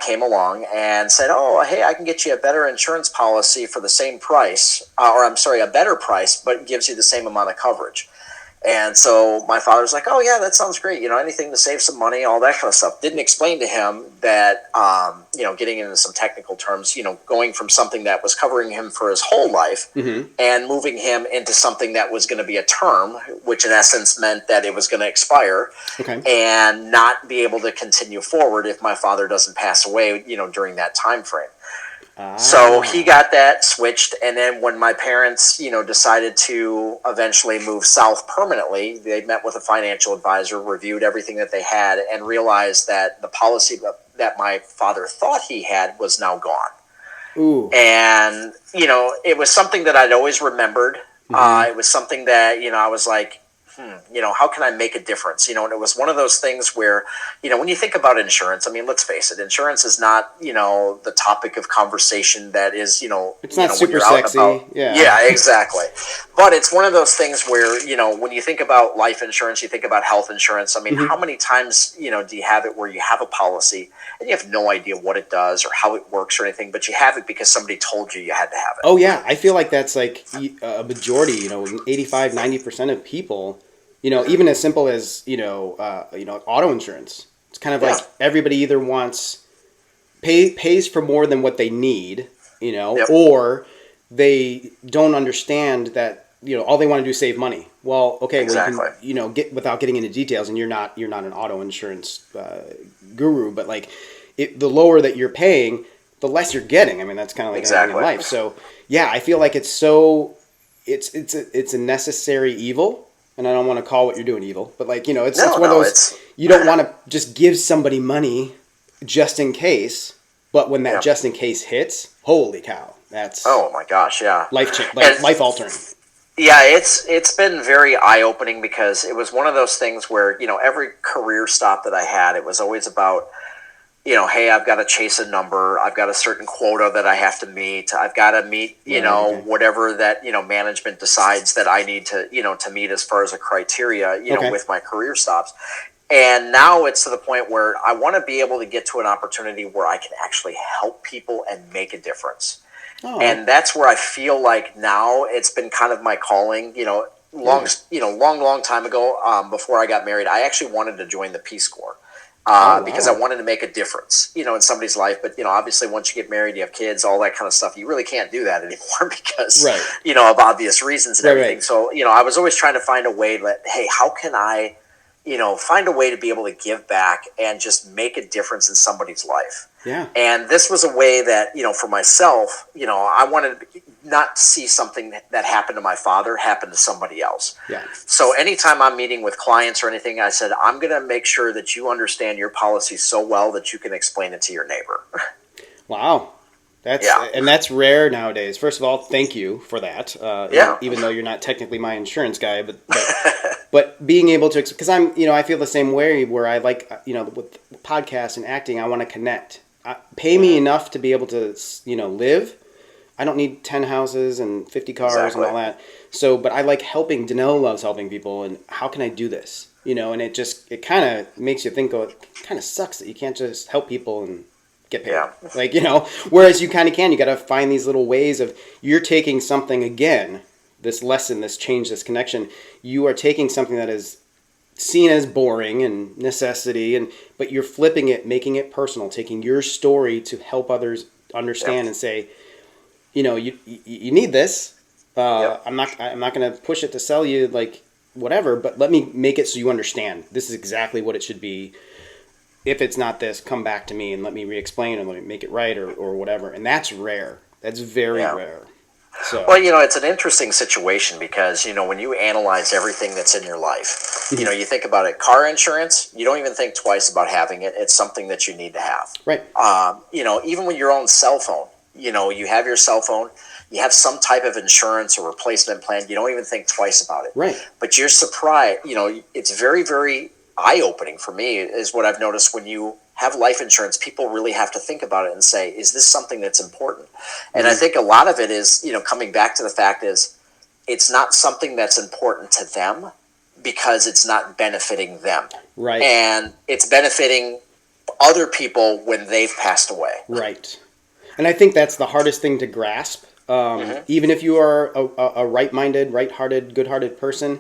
came along and said, oh, hey, I can get you a better insurance policy for the same price, a better price, but gives you the same amount of coverage. And so my father's like, oh, yeah, that sounds great. Anything to save some money, all that kind of stuff. Didn't explain to him that, getting into some technical terms, going from something that was covering him for his whole life and moving him into something that was going to be a term, which in essence meant that it was going to expire and not be able to continue forward if my father doesn't pass away, during that time frame. So he got that switched, and then when my parents, decided to eventually move south permanently, they met with a financial advisor, reviewed everything that they had, and realized that the policy that my father thought he had was now gone. Ooh. And, it was something that I'd always remembered. It was something that, I was like, how can I make a difference? And it was one of those things where, when you think about insurance, I mean, let's face it, insurance is not, the topic of conversation that is, it's not super sexy. Yeah, exactly. But it's one of those things where, when you think about life insurance, you think about health insurance. I mean, how many times, do you have it where you have a policy and you have no idea what it does or how it works or anything, but you have it because somebody told you had to have it? Oh, yeah. I feel like that's like a majority, 85, 90% of people, even as simple as, auto insurance. It's kind of like everybody either pays for more than what they need, or they don't understand that all they want to do is save money. Well, okay, Exactly. well, you can, get without getting into details, and you're not an auto insurance guru, but like the lower that you're paying, the less you're getting. I mean, that's kind of like anything in Exactly. life. So yeah, I feel like it's a necessary evil, and I don't want to call what you're doing evil, but like it's one of those you don't want to just give somebody money just in case, but when that just in case hits, holy cow, that's oh my gosh, yeah, life altering. Yeah, it's been very eye opening because it was one of those things where every career stop that I had, it was always about hey, I've got to chase a number. I've got a certain quota that I have to meet. I've got to meet, whatever that, management decides that I need to, to meet as far as a criteria, with my career stops. And now it's to the point where I want to be able to get to an opportunity where I can actually help people and make a difference. Oh. And that's where I feel like now it's been kind of my calling, long time ago, before I got married, I actually wanted to join the Peace Corps. Because I wanted to make a difference, in somebody's life. But, obviously once you get married, you have kids, all that kind of stuff, you really can't do that anymore because, of obvious reasons and everything. Right. So, I was always trying to find a way that, hey, how can I, find a way to be able to give back and just make a difference in somebody's life. Yeah. And this was a way that, for myself, I wanted not to see something that happened to my father happen to somebody else. Yeah. So anytime I'm meeting with clients or anything, I said, I'm going to make sure that you understand your policy so well that you can explain it to your neighbor. Wow. And that's rare nowadays. First of all, thank you for that. Even though you're not technically my insurance guy, but being able to, because I feel the same way where I like, with podcasts and acting, I want to connect. Pay me enough to be able to, live. I don't need 10 houses and 50 cars and all that. So, but I like helping. Danella loves helping people. And how can I do this? And it kind of makes you think, it kind of sucks that you can't just help people and get paid. Yeah. Whereas you kind of can. You got to find these little ways of, you're taking something again, this lesson, this change, this connection. You are taking something that is seen as boring and necessity, but you're flipping it, making it personal, taking your story to help others understand and say, you need this. I'm not going to push it to sell you like whatever, but let me make it so you understand. This is exactly what it should be. If it's not this, come back to me and let me re-explain and let me make it right or whatever. And that's rare. That's very rare. So. Well, it's an interesting situation because, when you analyze everything that's in your life, you think about it, car insurance, you don't even think twice about having it. It's something that you need to have. Right. Even with your own cell phone, you have your cell phone, you have some type of insurance or replacement plan. You don't even think twice about it. Right. But you're surprised, it's very, very eye-opening for me is what I've noticed when you have life insurance, people really have to think about it and say, is this something that's important? And I think a lot of it is, coming back to the fact is it's not something that's important to them because it's not benefiting them. Right. And it's benefiting other people when they've passed away. Right. And I think that's the hardest thing to grasp. Even if you are a right-minded, right-hearted, good-hearted person,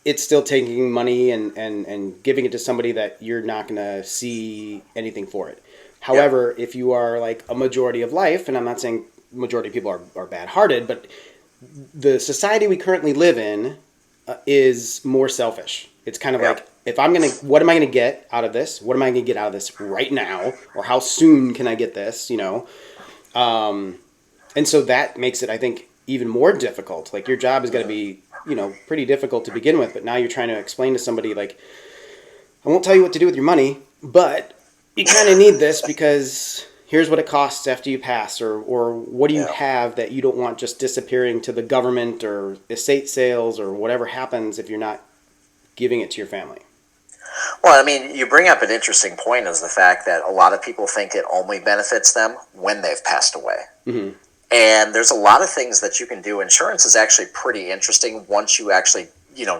it's still taking money and giving it to somebody that you're not going to see anything for it. However, if you are like a majority of life, and I'm not saying majority of people are bad-hearted, but the society we currently live in is more selfish. It's kind of like, what am I going to get out of this? What am I going to get out of this right now? Or how soon can I get this, And so that makes it, I think, even more difficult. Like your job is going to be, pretty difficult to begin with, but now you're trying to explain to somebody like, I won't tell you what to do with your money, but you kind of need this because here's what it costs after you pass, or what do you have that you don't want just disappearing to the government or estate sales or whatever happens if you're not giving it to your family. Well, I mean, you bring up an interesting point is the fact that a lot of people think it only benefits them when they've passed away. Mm-hmm. And there's a lot of things that you can do. Insurance is actually pretty interesting once you actually,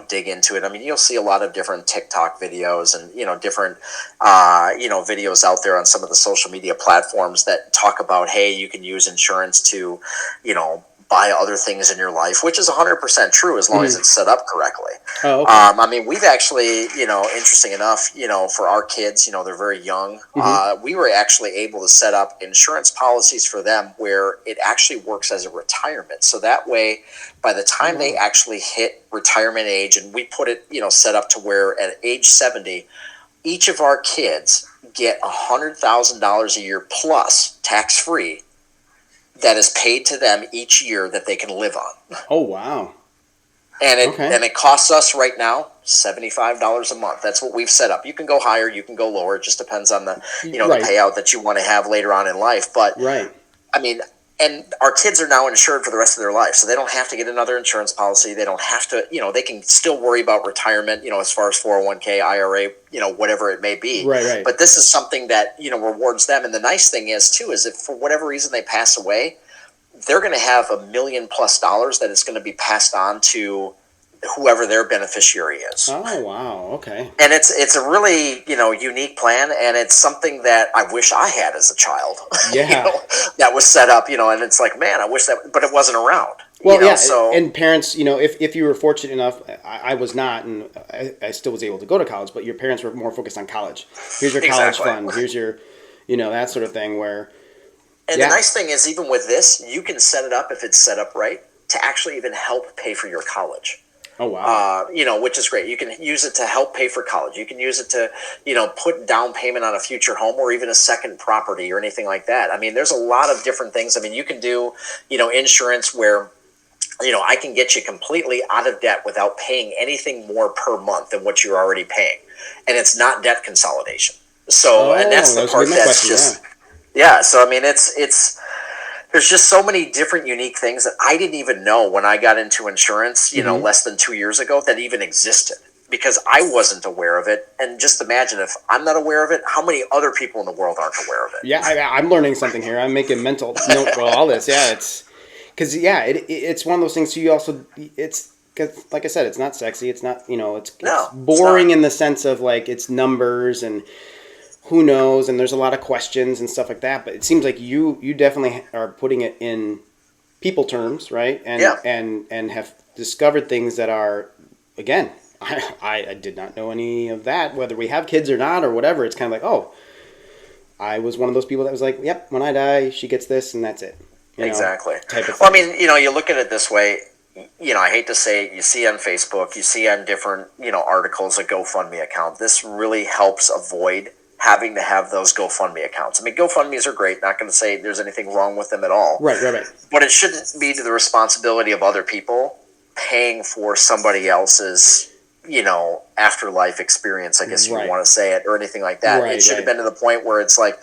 dig into it. I mean, you'll see a lot of different TikTok videos and, different, videos out there on some of the social media platforms that talk about, hey, you can use insurance to, buy other things in your life, which is 100% true as long as it's set up correctly. Oh, okay. I mean, we've actually, interesting enough, for our kids, they're very young. We were actually able to set up insurance policies for them where it actually works as a retirement. So that way, by the time they actually hit retirement age, and we put it, set up to where at age 70, each of our kids get $100,000 a year plus tax-free that is paid to them each year that they can live on. Oh, wow. And it costs us right now $75 a month. That's what we've set up. You can go higher, you can go lower. It just depends on the the payout that you want to have later on in life. But I mean, and our kids are now insured for the rest of their life, so they don't have to get another insurance policy. They don't have to, they can still worry about retirement, as far as 401k, IRA, whatever it may be. Right. But this is something that, rewards them. And the nice thing is, too, is if for whatever reason they pass away, they're going to have $1 million+ that is going to be passed on to whoever their beneficiary is. Oh, wow. Okay. And it's a really, unique plan, and it's something that I wish I had as a child. Yeah. That was set up, and it's like, man, I wish that, but it wasn't around. Well, So, and parents, if you were fortunate enough, I was not, and I still was able to go to college, but your parents were more focused on college. Here's your college fund. Here's your, that sort of thing where. And the nice thing is, even with this, you can set it up, if it's set up right, to actually even help pay for your college. Oh, wow. Which is great. You can use it to help pay for college. You can use it to, put down payment on a future home or even a second property or anything like that. I mean, there's a lot of different things. I mean, you can do, insurance where, I can get you completely out of debt without paying anything more per month than what you're already paying. And it's not debt consolidation. So, and that's the part that's just, so I mean, there's just so many different unique things that I didn't even know when I got into insurance, less than 2 years ago, that even existed, because I wasn't aware of it. And just imagine, if I'm not aware of it, how many other people in the world aren't aware of it? Yeah, I'm learning something here. I'm making mental note for all this. Yeah, it's one of those things. So you also, it's, cause like I said, it's not sexy. It's not, it's boring in the sense of like it's numbers and who knows, and there's a lot of questions and stuff like that. But it seems like you definitely are putting it in people terms, right? And have discovered things that are, again, I did not know any of that, whether we have kids or not or whatever. It's kind of like, oh, I was one of those people that was like, yep, when I die, she gets this and that's it. Exactly. Type of thing. Well, I mean, you look at it this way. I hate to say it, you see on Facebook, you see on different, articles, a GoFundMe account. This really helps avoid having to have those GoFundMe accounts. I mean, GoFundMes are great. Not going to say there's anything wrong with them at all. Right. But it shouldn't be to the responsibility of other people paying for somebody else's, afterlife experience, I guess you want to say it, or anything like that. It should have been to the point where it's like,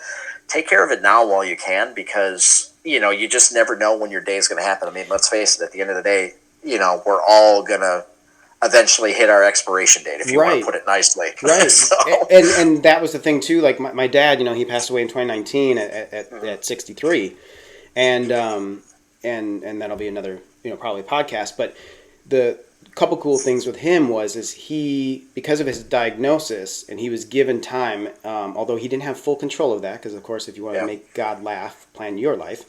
take care of it now while you can, because, you just never know when your day is going to happen. I mean, let's face it, at the end of the day, we're all going to eventually hit our expiration date, if you want to put it nicely. Right. So. And that was the thing too. Like my dad, he passed away in 2019 at 63, and that'll be another, probably podcast. But the couple cool things with him is he, because of his diagnosis, and he was given time, although he didn't have full control of that, because of course, if you want to make God laugh, plan your life,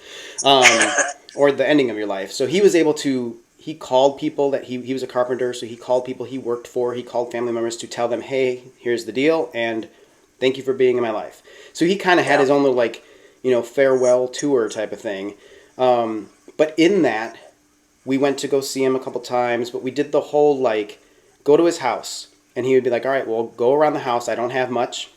or the ending of your life. So he was able to. He called people that he was a carpenter, so he called people he worked for. He called family members to tell them, hey, here's the deal, and thank you for being in my life. So he kind of had his own little, farewell tour type of thing. But in that, we went to go see him a couple times, but we did the whole, go to his house, and he would be like, all right, well, go around the house. I don't have much.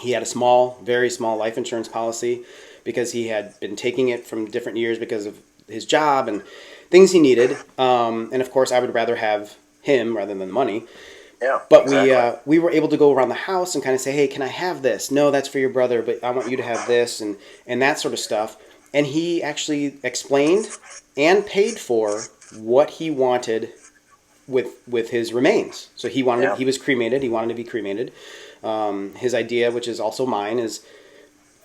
He had a very small life insurance policy because he had been taking it from different years because of his job and things he needed, and of course, I would rather have him rather than the money. Yeah, but exactly. we were able to go around the house and kind of say, hey, can I have this? No, that's for your brother, but I want you to have this, and that sort of stuff. And he actually explained and paid for what he wanted with his remains. So he was cremated. He wanted to be cremated. His idea, which is also mine, is.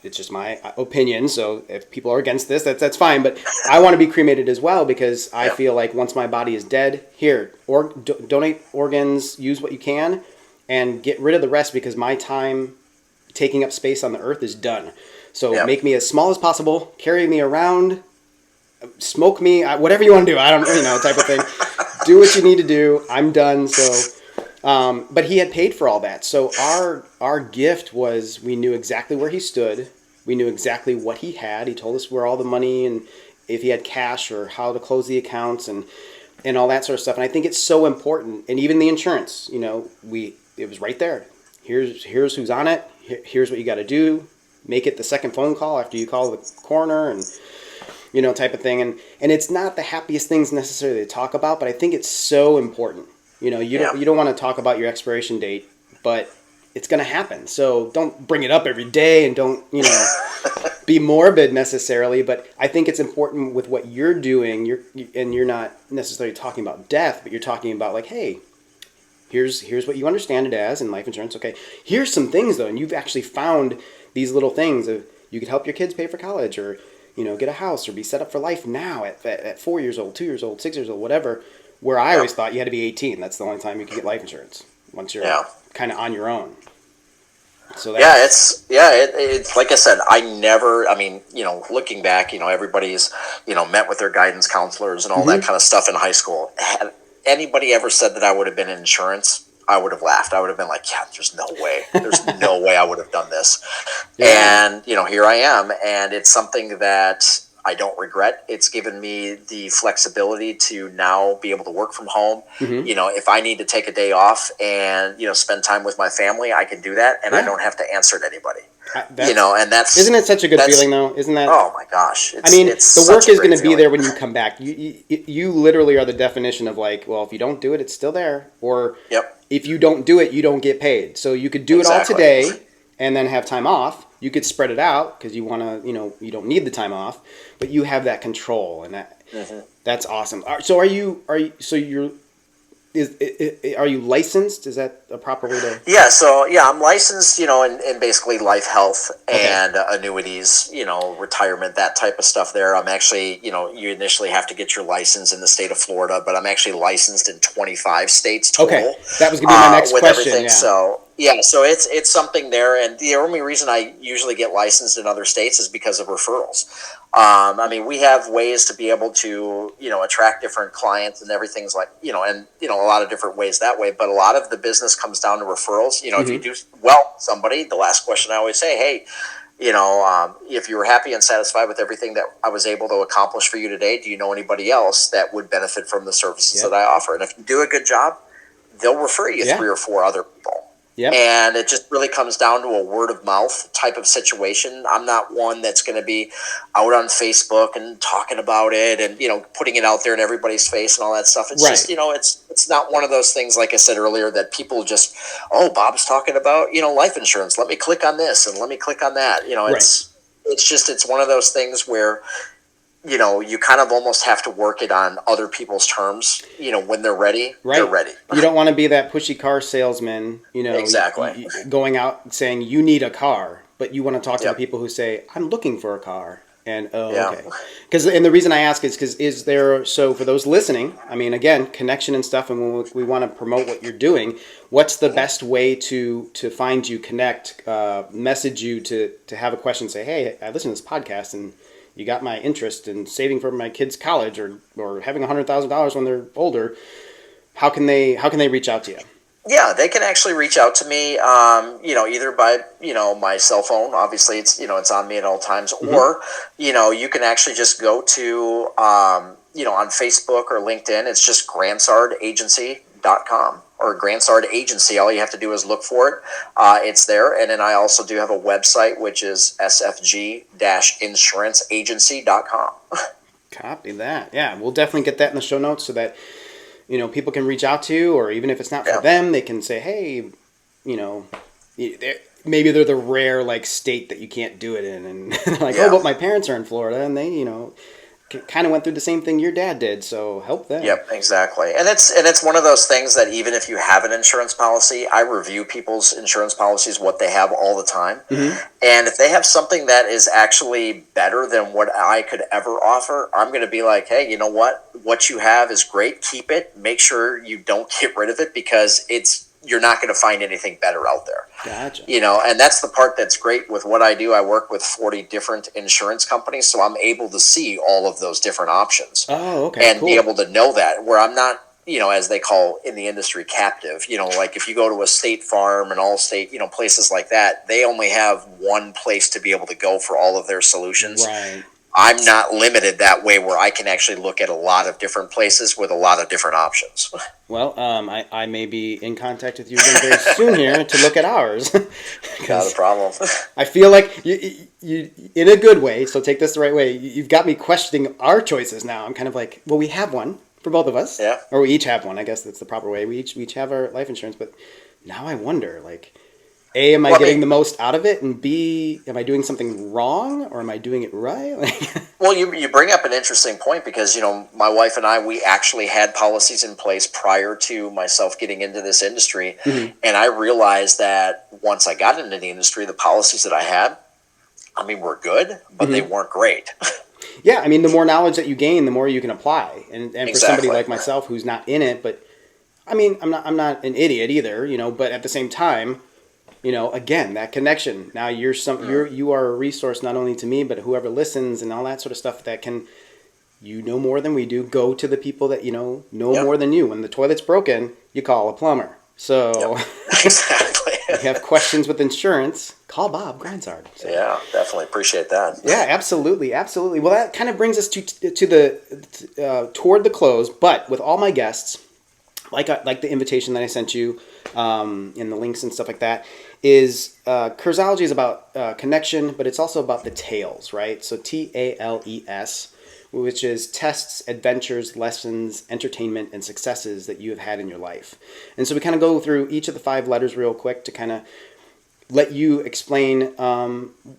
It's just my opinion, so if people are against this, that's fine. But I want to be cremated as well, because I feel like once my body is dead, donate organs, use what you can, and get rid of the rest, because my time taking up space on the earth is done. So make me as small as possible, carry me around smoke me, whatever you want to do. I don't, type of thing. Do what you need to do. I'm done. So, but he had paid for all that. So our gift was, we knew exactly where he stood. We knew exactly what he had. He told us where all the money and if he had cash or how to close the accounts and all that sort of stuff. And I think it's so important. And even the insurance, it was right there. Here's who's on it. Here's what you got to do. Make it the second phone call after you call the coroner and, type of thing. And it's not the happiest things necessarily to talk about, but I think it's so important. You don't want to talk about your expiration date, but it's going to happen. So don't bring it up every day and don't, be morbid necessarily. But I think it's important with what you're doing. You're not necessarily talking about death, but you're talking about like, hey, here's what you understand it as in life insurance. Okay, here's some things though, and you've actually found these little things of you could help your kids pay for college or get a house or be set up for life now at 4 years old, 2 years old, 6 years old, whatever. Where I always thought you had to be 18. That's the only time you could get life insurance once you're kind of on your own. So it's like I said, looking back, everybody's, met with their guidance counselors and all that kind of stuff in high school. Had anybody ever said that I would have been in insurance, I would have laughed. I would have been like, yeah, there's no way. There's no way I would have done this. Yeah. And, here I am. And it's something that I don't regret. It's given me the flexibility to now be able to work from home. Mm-hmm. If I need to take a day off and, spend time with my family, I can do that. And I don't have to answer to anybody. Isn't it such a good feeling though? Isn't that? Oh my gosh. The work is going to be there when you come back. You literally are the definition of like, well, if you don't do it, it's still there. Or if you don't do it, you don't get paid. So you could do it all today and then have time off. You could spread it out because you want to, you don't need the time off, but you have that control and that's awesome. So are you licensed? Is that a proper way to? Yeah. So I'm licensed, in basically life health and annuities, retirement, that type of stuff there. I'm actually, you initially have to get your license in the state of Florida, but I'm actually licensed in 25 states total. Okay. That was going to be my next question. Everything. Yeah. So it's something there. And the only reason I usually get licensed in other states is because of referrals. We have ways to be able to, attract different clients and everything's like, and, a lot of different ways that way. But a lot of the business comes down to referrals. If you do well, somebody, the last question I always say, hey, if you were happy and satisfied with everything that I was able to accomplish for you today, do you know anybody else that would benefit from the services that I offer? And if you do a good job, they'll refer you 3 or 4 other people. Yep. And it just really comes down to a word of mouth type of situation. I'm not one that's going to be out on Facebook and talking about it and, putting it out there in everybody's face and all that stuff. It's just, it's not one of those things, like I said earlier, that people just, Bob's talking about, life insurance. Let me click on this and let me click on that. It's one of those things where, you kind of almost have to work it on other people's terms. When they're ready, they're ready. You don't want to be that pushy car salesman, exactly going out saying you need a car, but you want to talk to the people who say, I'm looking for a car. And, okay. And the reason I ask is because for those listening, again, connection and stuff, and when we want to promote what you're doing, what's the best way to find you, connect, message you to have a question, say, hey, I listened to this podcast and you got my interest in saving for my kids' college or having $100,000 when they're older. How can they reach out to you? Yeah, they can actually reach out to me, either by, my cell phone. Obviously, it's on me at all times. Mm-hmm. Or, you can actually just go to, on Facebook or LinkedIn. It's just GrandsardAgency.com or Grandsard Agency. All you have to do is look for it. It's there. And then I also do have a website, which is sfg-insuranceagency.com. Copy that. Yeah, we'll definitely get that in the show notes so that people can reach out to you, or even if it's not for them, they can say, hey, maybe they're the rare state that you can't do it in, and like, but my parents are in Florida, and they, kind of went through the same thing your dad did, so help them. Yep, exactly. And it's one of those things that even if you have an insurance policy, I review people's insurance policies, what they have all the time. Mm-hmm. And if they have something that is actually better than what I could ever offer, I'm going to be like, hey, you know what? What you have is great. Keep it. Make sure you don't get rid of it because it's you're not going to find anything better out there. Gotcha. And that's the part that's great with what I do. I work with 40 different insurance companies, so I'm able to see all of those different options. Oh, okay, and cool. be able to know that, where I'm not, as they call in the industry, captive. Like if you go to a State Farm and Allstate, places like that, they only have one place to be able to go for all of their solutions. Right. I'm not limited that way, where I can actually look at a lot of different places with a lot of different options. Well, I may be in contact with you again very soon here to look at ours. Not a problem. I feel like you, in a good way, so take this the right way, you've got me questioning our choices now. I'm kind of like, well, we have one for both of us. Yeah. Or we each have one. I guess that's the proper way. We each have our life insurance, but now I wonder, like, A, am I getting the most out of it? And B, am I doing something wrong or am I doing it right? Well, you bring up an interesting point, because, my wife and I, we actually had policies in place prior to myself getting into this industry. Mm-hmm. And I realized that once I got into the industry, the policies that I had, were good, but they weren't great. Yeah, the more knowledge that you gain, the more you can apply. And Exactly. For somebody like myself who's not in it, but I'm not an idiot either, but at the same time, again, that connection. Now you are a resource not only to me, but whoever listens and all that sort of stuff that can, more than we do. Go to the people that know Yep. more than you. When the toilet's broken, you call a plumber. So Yep. Exactly. if you have questions with insurance, call Bob Grandsard. So. Yeah, definitely appreciate that. Yeah, absolutely. Well, that kind of brings us to the toward the close. But with all my guests, like the invitation that I sent you, and the links and stuff like that, is Kurzology is about connection, but it's also about the tales, right? So TALES, which is tests, adventures, lessons, entertainment, and successes that you have had in your life. And so we kind of go through each of the 5 letters real quick to kind of let you explain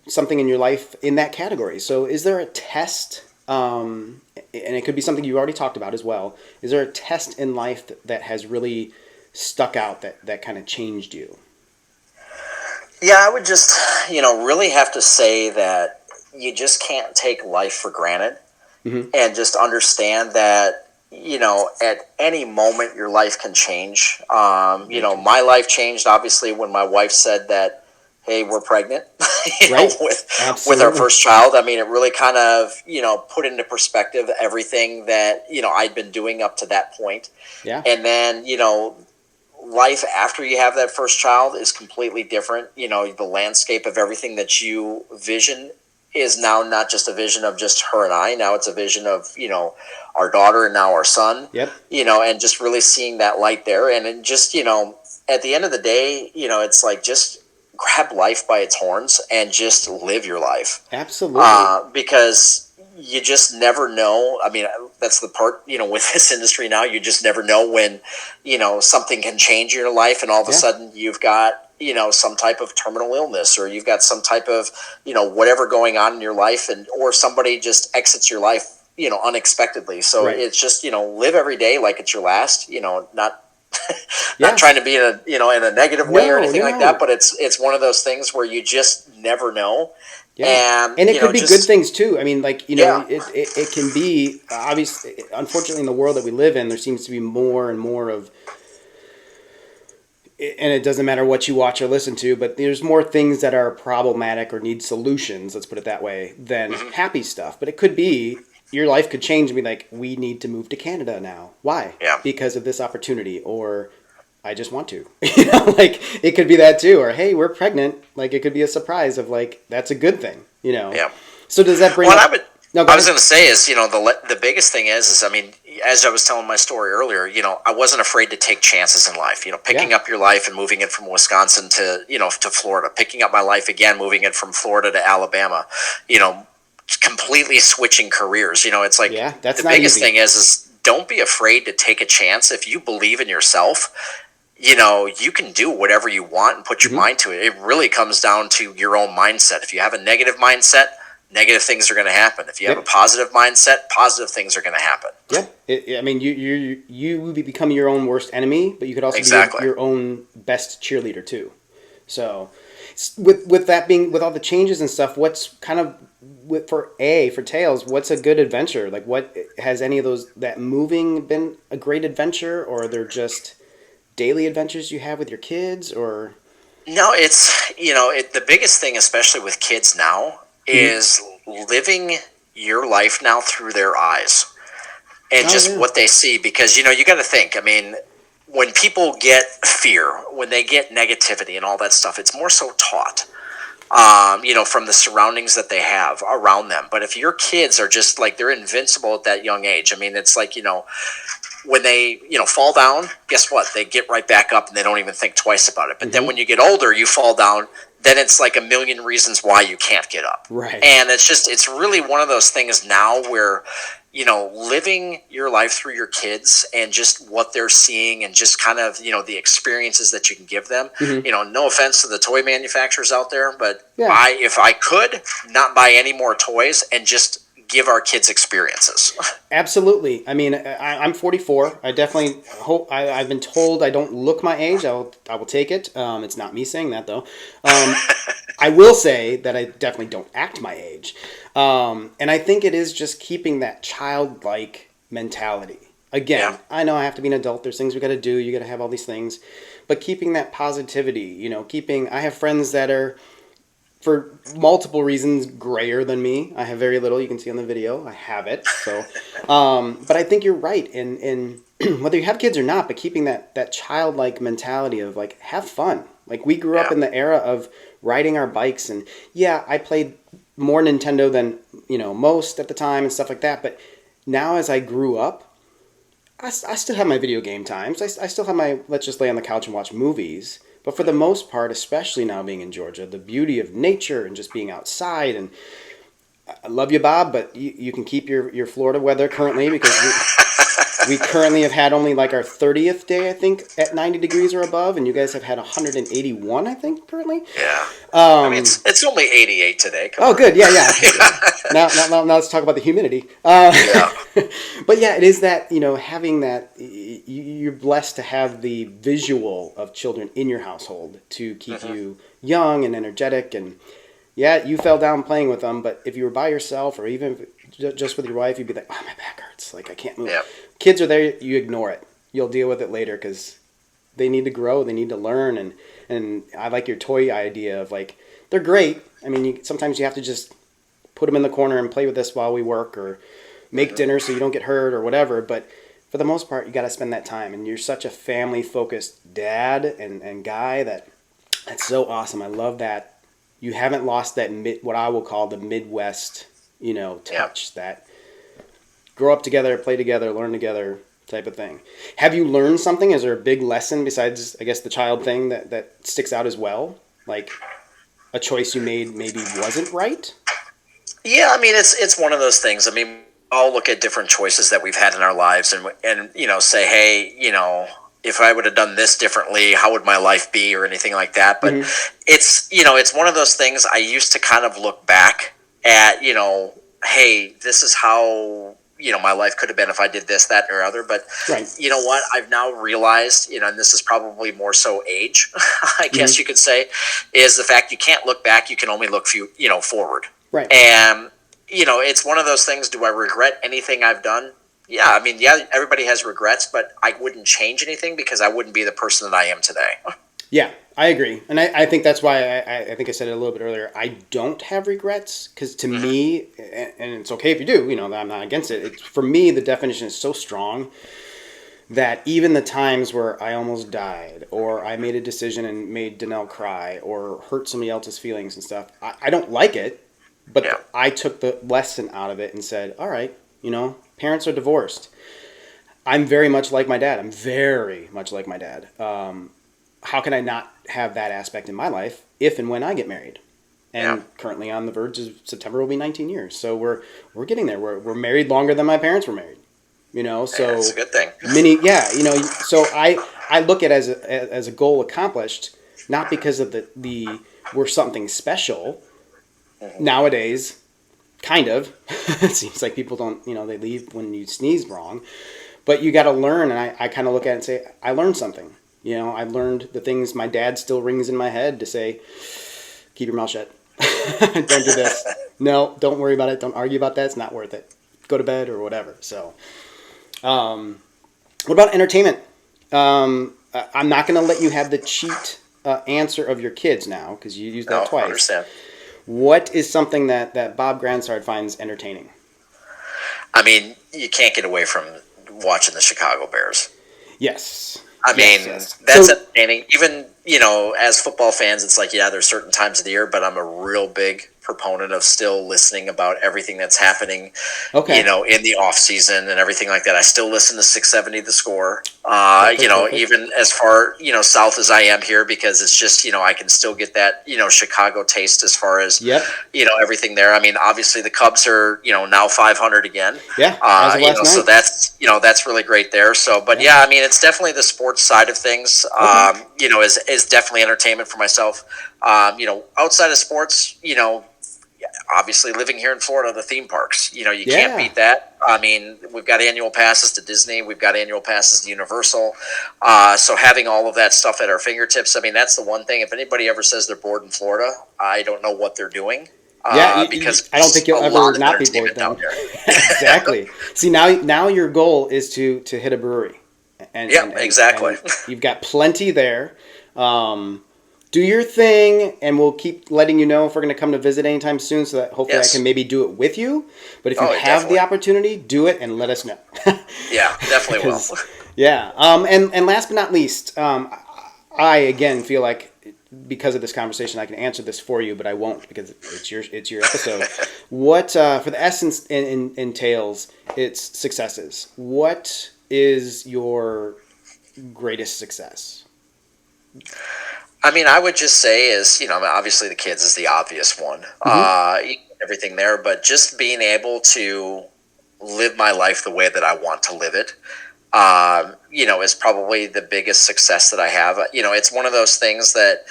something in your life in that category. So is there a test, and it could be something you already talked about as well, is there a test in life that has really stuck out that kind of changed you? Yeah, I would just, really have to say that you just can't take life for granted. Mm-hmm. And just understand that, at any moment your life can change. My life changed, obviously, when my wife said that, hey, we're pregnant, with our first child. It really kind of, put into perspective everything that, I'd been doing up to that point. Yeah. And then, life after you have that first child is completely different. The landscape of everything that you vision is now not just a vision of just her and I. Now it's a vision of, our daughter and now our son. Yep. And just really seeing that light there. And it just, at the end of the day, it's like, just grab life by its horns and just live your life. Absolutely. Because you just never know. That's the part, with this industry now, you just never know when, something can change in your life, and all of a sudden you've got, some type of terminal illness, or you've got some type of, whatever going on in your life, or somebody just exits your life, unexpectedly. So It's just, live every day like it's your last, not trying to be in a negative way or anything like that, but it's one of those things where you just never know. Yeah. And it could be good things too. It can be, obviously, unfortunately, in the world that we live in, there seems to be more and more of, and it doesn't matter what you watch or listen to, but there's more things that are problematic or need solutions, let's put it that way, than happy stuff. But it could be, your life could change and be like, we need to move to Canada now. Why? Yeah. Because of this opportunity, or I just want to. It could be that too. Or, hey, we're pregnant. It could be a surprise of, that's a good thing, Yeah. So does that bring up... I was going to say is, the biggest thing is, as I was telling my story earlier, I wasn't afraid to take chances in life. Picking up your life and moving it from Wisconsin to Florida, picking up my life again, moving it from Florida to Alabama, completely switching careers. It's like, that's the biggest thing is don't be afraid to take a chance. If you believe in yourself, you can do whatever you want and put your mind to it. It really comes down to your own mindset. If you have a negative mindset, negative things are going to happen. If you have a positive mindset, positive things are going to happen. Yeah. You become your own worst enemy, but you could also be your own best cheerleader too. So with that being, with all the changes and stuff, what's kind of, for Tales, what's a good adventure? What has any of those, that moving been a great adventure, or they're just daily adventures you have with your kids, or? No, it's, the biggest thing, especially with kids now, Mm-hmm. is living your life now through their eyes and Oh just yeah. what they see. Because, you got to think, I mean, when people get fear, when they get negativity and all that stuff, it's more so taught, from the surroundings that they have around them. But if your kids are just like, they're invincible at that young age, I mean, it's like, when they fall down, guess what, they get right back up and they don't even think twice about it. But then Mm-hmm. when you get older, you fall down, then it's like a million reasons why you can't get up. Right. And it's really one of those things now where living your life through your kids and just what they're seeing and just kind of the experiences that you can give them. Mm-hmm. No offense to the toy manufacturers out there, but Yeah. if I could not buy any more toys and just give our kids experiences. Absolutely. I mean, I'm 44. I definitely hope. I've been told I don't look my age. I will take it. It's not me saying that though. I will say that I definitely don't act my age. And I think it is just keeping that childlike mentality. Again, Yeah. I know I have to be an adult. There's things we got to do. You got to have all these things, but keeping that positivity. I have friends that are, for multiple reasons, grayer than me. I have very little. You can see on the video. I have it. So, but I think you're right in whether you have kids or not, but keeping that childlike mentality of like, have fun. Like, we grew up in the era of riding our bikes, and yeah, I played more Nintendo than most at the time and stuff like that. But now, as I grew up, I still have my video game times. I still have my let's just lay on the couch and watch movies. But for the most part, especially now being in Georgia, the beauty of nature and just being outside. And I love you, Bob, but you can keep your Florida weather currently, because we currently have had only like our 30th day, I think, at 90 degrees or above. And you guys have had 181, I think, currently. Yeah. I mean, it's only 88 today. Come on. Good. Yeah. Now let's talk about the humidity. Yeah. But yeah, it is that, having that, you're blessed to have the visual of children in your household to keep you young and energetic. And yeah, you fell down playing with them, but if you were by yourself or even just with your wife, you'd be like, oh, my back hurts. Like, I can't move. Yeah. Kids are there, you ignore it. You'll deal with it later because they need to grow, they need to learn. And I like your toy idea of like, they're great. I mean, sometimes you have to just put them in the corner and play with this while we work, or make dinner so you don't get hurt or whatever. But for the most part, you got to spend that time. And you're such a family-focused dad and guy that's so awesome. I love that you haven't lost that what I will call the Midwest, touch. That grow up together, play together, learn together type of thing. Have you learned something? Is there a big lesson besides, I guess, the child thing that sticks out as well? Like a choice you made maybe wasn't right? Yeah, I mean, it's one of those things. I mean, I'll look at different choices that we've had in our lives and say, hey, if I would have done this differently, how would my life be, or anything like that. But it's one of those things. I used to kind of look back at, hey, this is how my life could have been if I did this, that, or other. But you know what? I've now realized, and this is probably more so age, I guess you could say, is the fact you can't look back. You can only look forward. Right. And, it's one of those things. Do I regret anything I've done? Yeah. I mean, yeah, everybody has regrets, but I wouldn't change anything because I wouldn't be the person that I am today. Yeah, I agree. And I think that's why I think I said it a little bit earlier. I don't have regrets because to me, and it's okay if you do, I'm not against it. For me, the definition is so strong that even the times where I almost died, or I made a decision and made Danelle cry, or hurt somebody else's feelings and stuff, I don't like it. But I took the lesson out of it and said, all right, parents are divorced. I'm very much like my dad. How can I not have that aspect in my life if and when I get married? And currently on the verge of September will be 19 years. So we're getting there. We're married longer than my parents were married. So that's a good thing. So I look at it as a goal accomplished, not because of the we're something special. Nowadays, kind of. It seems like people don't, they leave when you sneeze wrong. But you got to learn, and I kind of look at it and say, I learned something. I learned the things my dad still rings in my head to say, keep your mouth shut. Don't do this. No, don't worry about it. Don't argue about that. It's not worth it. Go to bed or whatever. So, what about entertainment? I'm not going to let you have the cheat answer of your kids now, because you used that twice. I understand. What is something that Bob Grandsard finds entertaining? I mean, you can't get away from watching the Chicago Bears. Yes. I mean, that's entertaining. Even, as football fans, it's like, yeah, there's certain times of the year, but I'm a real big proponent of still listening about everything that's happening, in the off season and everything like that. I still listen to 670 The Score, perfect. Even as far, south as I am here, because it's just, I can still get that, Chicago taste as far as, everything there. I mean, obviously the Cubs are, now 500 again. Yeah. As of last night. So that's really great there. So, but yeah, I mean, it's definitely the sports side of things, is definitely entertainment for myself. Outside of sports, obviously living here in Florida, the theme parks, you can't beat that. I mean, we've got annual passes to Disney. We've got annual passes to Universal. So having all of that stuff at our fingertips, I mean, that's the one thing. If anybody ever says they're bored in Florida, I don't know what they're doing. Because I don't think you'll ever not be bored then. Exactly. See, now your goal is to hit a brewery. Exactly. And you've got plenty there. Do your thing, and we'll keep letting you know if we're going to come to visit anytime soon, so that hopefully I can maybe do it with you. But if you have the opportunity, do it and let us know. Yeah, definitely will. Yeah. And last but not least, I again feel like because of this conversation, I can answer this for you, but I won't because it's your episode. What for the essence entails its successes. What is your greatest success? I mean, I would just say is, obviously the kids is the obvious one, everything there, but just being able to live my life the way that I want to live it, is probably the biggest success that I have. It's one of those things that,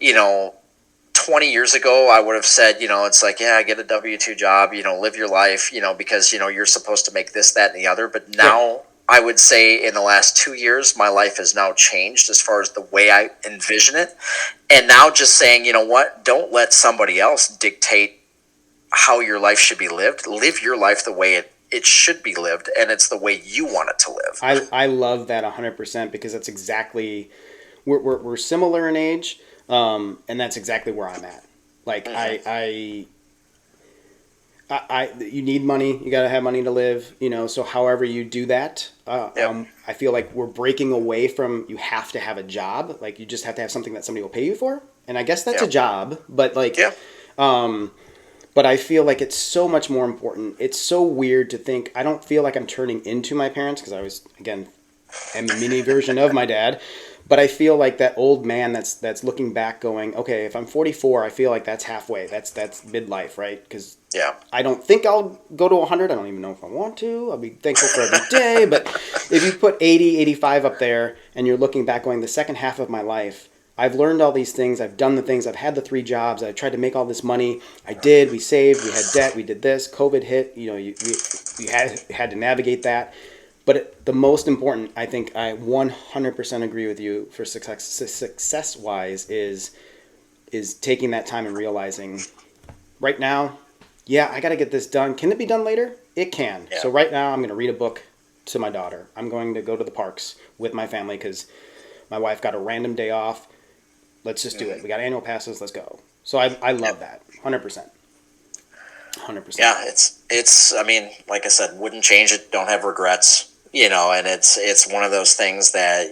20 years ago, I would have said, it's like, yeah, get a W-2 job, live your life, because, you're supposed to make this, that, and the other. But now I would say in the last 2 years, my life has now changed as far as the way I envision it. And now just saying, you know what, don't let somebody else dictate how your life should be lived. Live your life the way it should be lived, and it's the way you want it to live. I love that 100% because that's exactly, we're similar in age, and that's exactly where I'm at. Like, you need money. You got to have money to live, so however you do that, I feel like we're breaking away from you have to have a job. Like you just have to have something that somebody will pay you for. And I guess that's a job, but but I feel like it's so much more important. It's so weird to think, I don't feel like I'm turning into my parents because I was, again, am a mini version of my dad. But I feel like that old man that's looking back going, okay, if I'm 44, I feel like that's halfway. That's midlife, right? Because I don't think I'll go to 100. I don't even know if I want to. I'll be thankful for every day. But if you put 80, 85 up there and you're looking back going, the second half of my life, I've learned all these things. I've done the things. I've had the 3 jobs. I tried to make all this money. I did. We saved. We had debt. We did this. COVID hit. You had to navigate that. But the most important, I think I 100% agree with you for success-wise is taking that time and realizing right now, I got to get this done. Can it be done later? It can. Yeah. So right now I'm going to read a book to my daughter. I'm going to go to the parks with my family because my wife got a random day off. Let's just do it. We got annual passes. Let's go. So I love that. 100%. 100%. Yeah, it's. I mean, like I said, wouldn't change it. Don't have regrets. And it's one of those things that,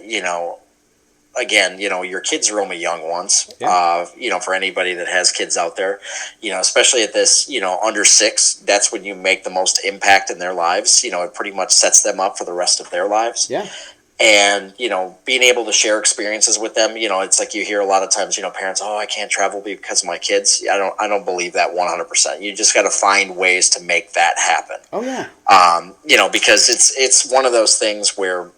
again, your kids are only young ones. Yeah. For anybody that has kids out there, especially at this, under 6, that's when you make the most impact in their lives. It pretty much sets them up for the rest of their lives. Yeah. And, being able to share experiences with them, it's like you hear a lot of times, parents, I can't travel because of my kids. I don't believe that 100%. You just got to find ways to make that happen. Oh, yeah. Because it's one of those things where,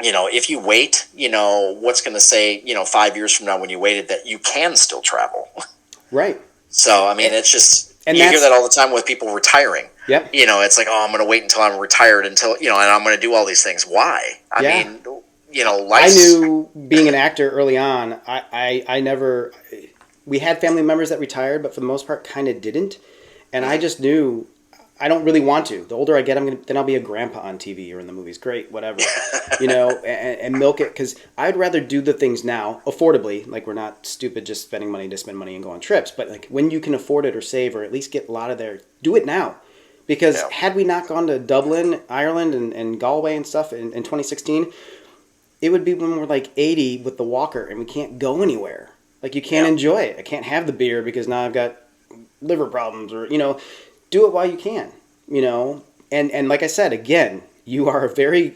if you wait, what's going to say, 5 years from now when you waited that you can still travel. Right. So, I mean, it's just, you hear that all the time with people retiring. Yep. It's like, I'm going to wait until I'm retired until, and I'm going to do all these things. Why? I mean, I knew being an actor early on, I never, we had family members that retired, but for the most part kind of didn't. And I just knew I don't really want to. The older I get, then I'll be a grandpa on TV or in the movies. Great, whatever, and milk it, because I'd rather do the things now affordably. Like, we're not stupid just spending money to spend money and go on trips, but like when you can afford it or save or at least get a lot of there, do it now. Because had we not gone to Dublin, Ireland, and Galway and stuff in 2016, it would be when we're like 80 with the walker and we can't go anywhere. Like, you can't enjoy it. I can't have the beer because now I've got liver problems, or do it while you can, and like I said, again, you are a very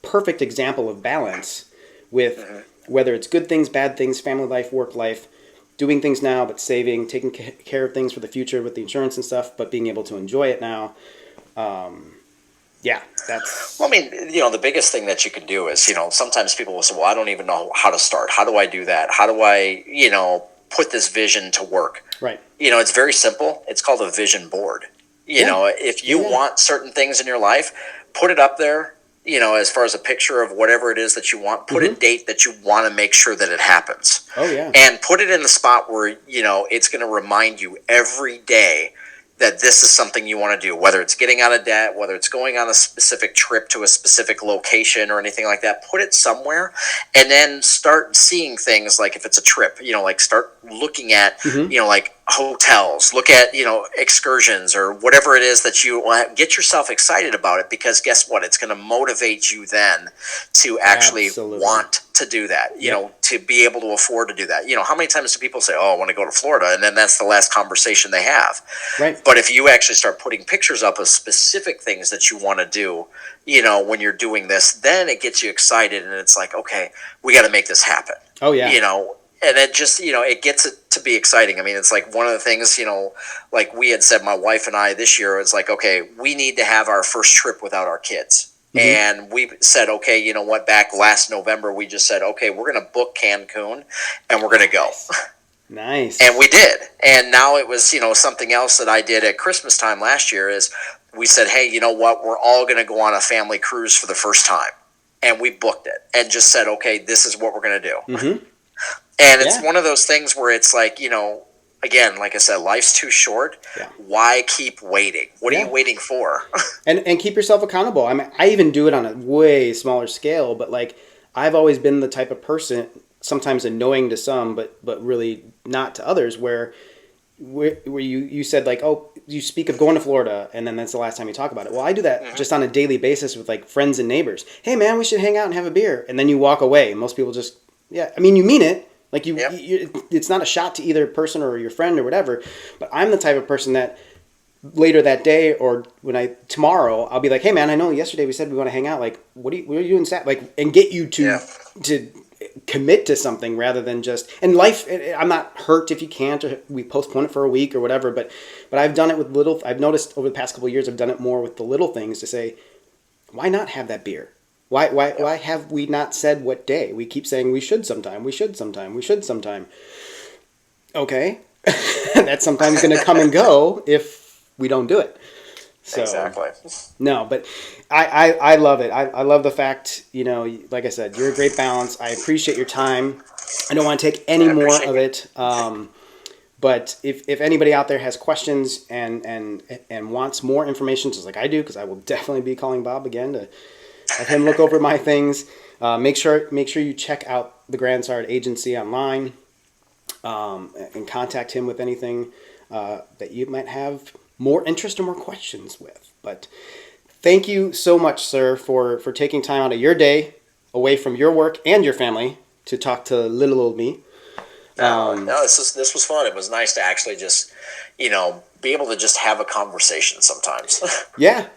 perfect example of balance with whether it's good things, bad things, family life, work life, doing things now but saving, taking care of things for the future with the insurance and stuff, but being able to enjoy it now. That's... Well, I mean, the biggest thing that you can do is, sometimes people will say, well, I don't even know how to start. How do I do that? How do I, put this vision to work? Right. It's very simple. It's called a vision board. If you want certain things in your life, put it up there, as far as a picture of whatever it is that you want, put a date that you want to make sure that it happens. Oh, yeah. And put it in the spot where, it's going to remind you every day that this is something you want to do, whether it's getting out of debt, whether it's going on a specific trip to a specific location or anything like that. Put it somewhere and then start seeing things, like if it's a trip, like start looking at, like hotels, look at, excursions or whatever it is that you want. Get yourself excited about it, because guess what? It's going to motivate you then to actually want to do that, to be able to afford to do that. How many times do people say, oh, I want to go to Florida? And then that's the last conversation they have. Right. But if you actually start putting pictures up of specific things that you want to do, when you're doing this, then it gets you excited and it's like, okay, we got to make this happen. Oh, yeah. And it just, it gets it to be exciting. I mean, it's like one of the things, like we had said, my wife and I this year, it's like, okay, we need to have our first trip without our kids. And we said, okay, you know what, back last November, we just said, okay, we're going to book Cancun and we're going to go. Nice. And we did. And now it was, something else that I did at Christmas time last year is we said, hey, you know what, we're all going to go on a family cruise for the first time. And we booked it and just said, okay, this is what we're going to do. And it's one of those things where it's like, again, like I said, life's too short. Yeah. Why keep waiting? What are you waiting for? and keep yourself accountable. I mean, I even do it on a way smaller scale, but like I've always been the type of person, sometimes annoying to some, but really not to others, where you said like, oh, you speak of going to Florida, and then that's the last time you talk about it. Well, I do that just on a daily basis with like friends and neighbors. Hey, man, we should hang out and have a beer, and then you walk away. Most people just, I mean, you mean it. Like you, it's not a shot to either person or your friend or whatever. But I'm the type of person that later that day or tomorrow I'll be like, hey man, I know yesterday we said we want to hang out. Like, what are you doing? Like, and get you to commit to something rather than just. And life, I'm not hurt if you can't, or we postpone it for a week or whatever. But I've done it with little. I've noticed over the past couple of years, I've done it more with the little things to say, why not have that beer? Why have we not said what day? We keep saying we should sometime. Okay. That's sometimes going to come and go if we don't do it. So, exactly. No, but I love it. I love the fact, like I said, you're a great balance. I appreciate your time. I don't want to take any more of it. But if anybody out there has questions and wants more information, just like I do, because I will definitely be calling Bob again to have him look over my things. Make sure you check out the Grandsard agency online and contact him with anything that you might have more interest or more questions with. But thank you so much, sir, for taking time out of your day away from your work and your family to talk to little old me. No, this was fun. It was nice to actually just, be able to just have a conversation sometimes. Yeah.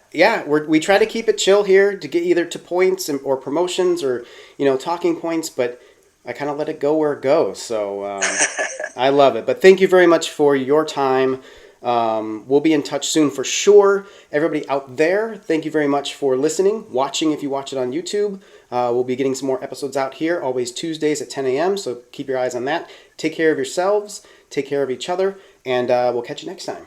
We try to keep it chill here to get either to points or promotions or, talking points, but I kind of let it go where it goes. So I love it. But thank you very much for your time. We'll be in touch soon for sure. Everybody out there, thank you very much for listening, watching if you watch it on YouTube. We'll be getting some more episodes out here, always Tuesdays at 10 a.m., so keep your eyes on that. Take care of yourselves, take care of each other, and we'll catch you next time.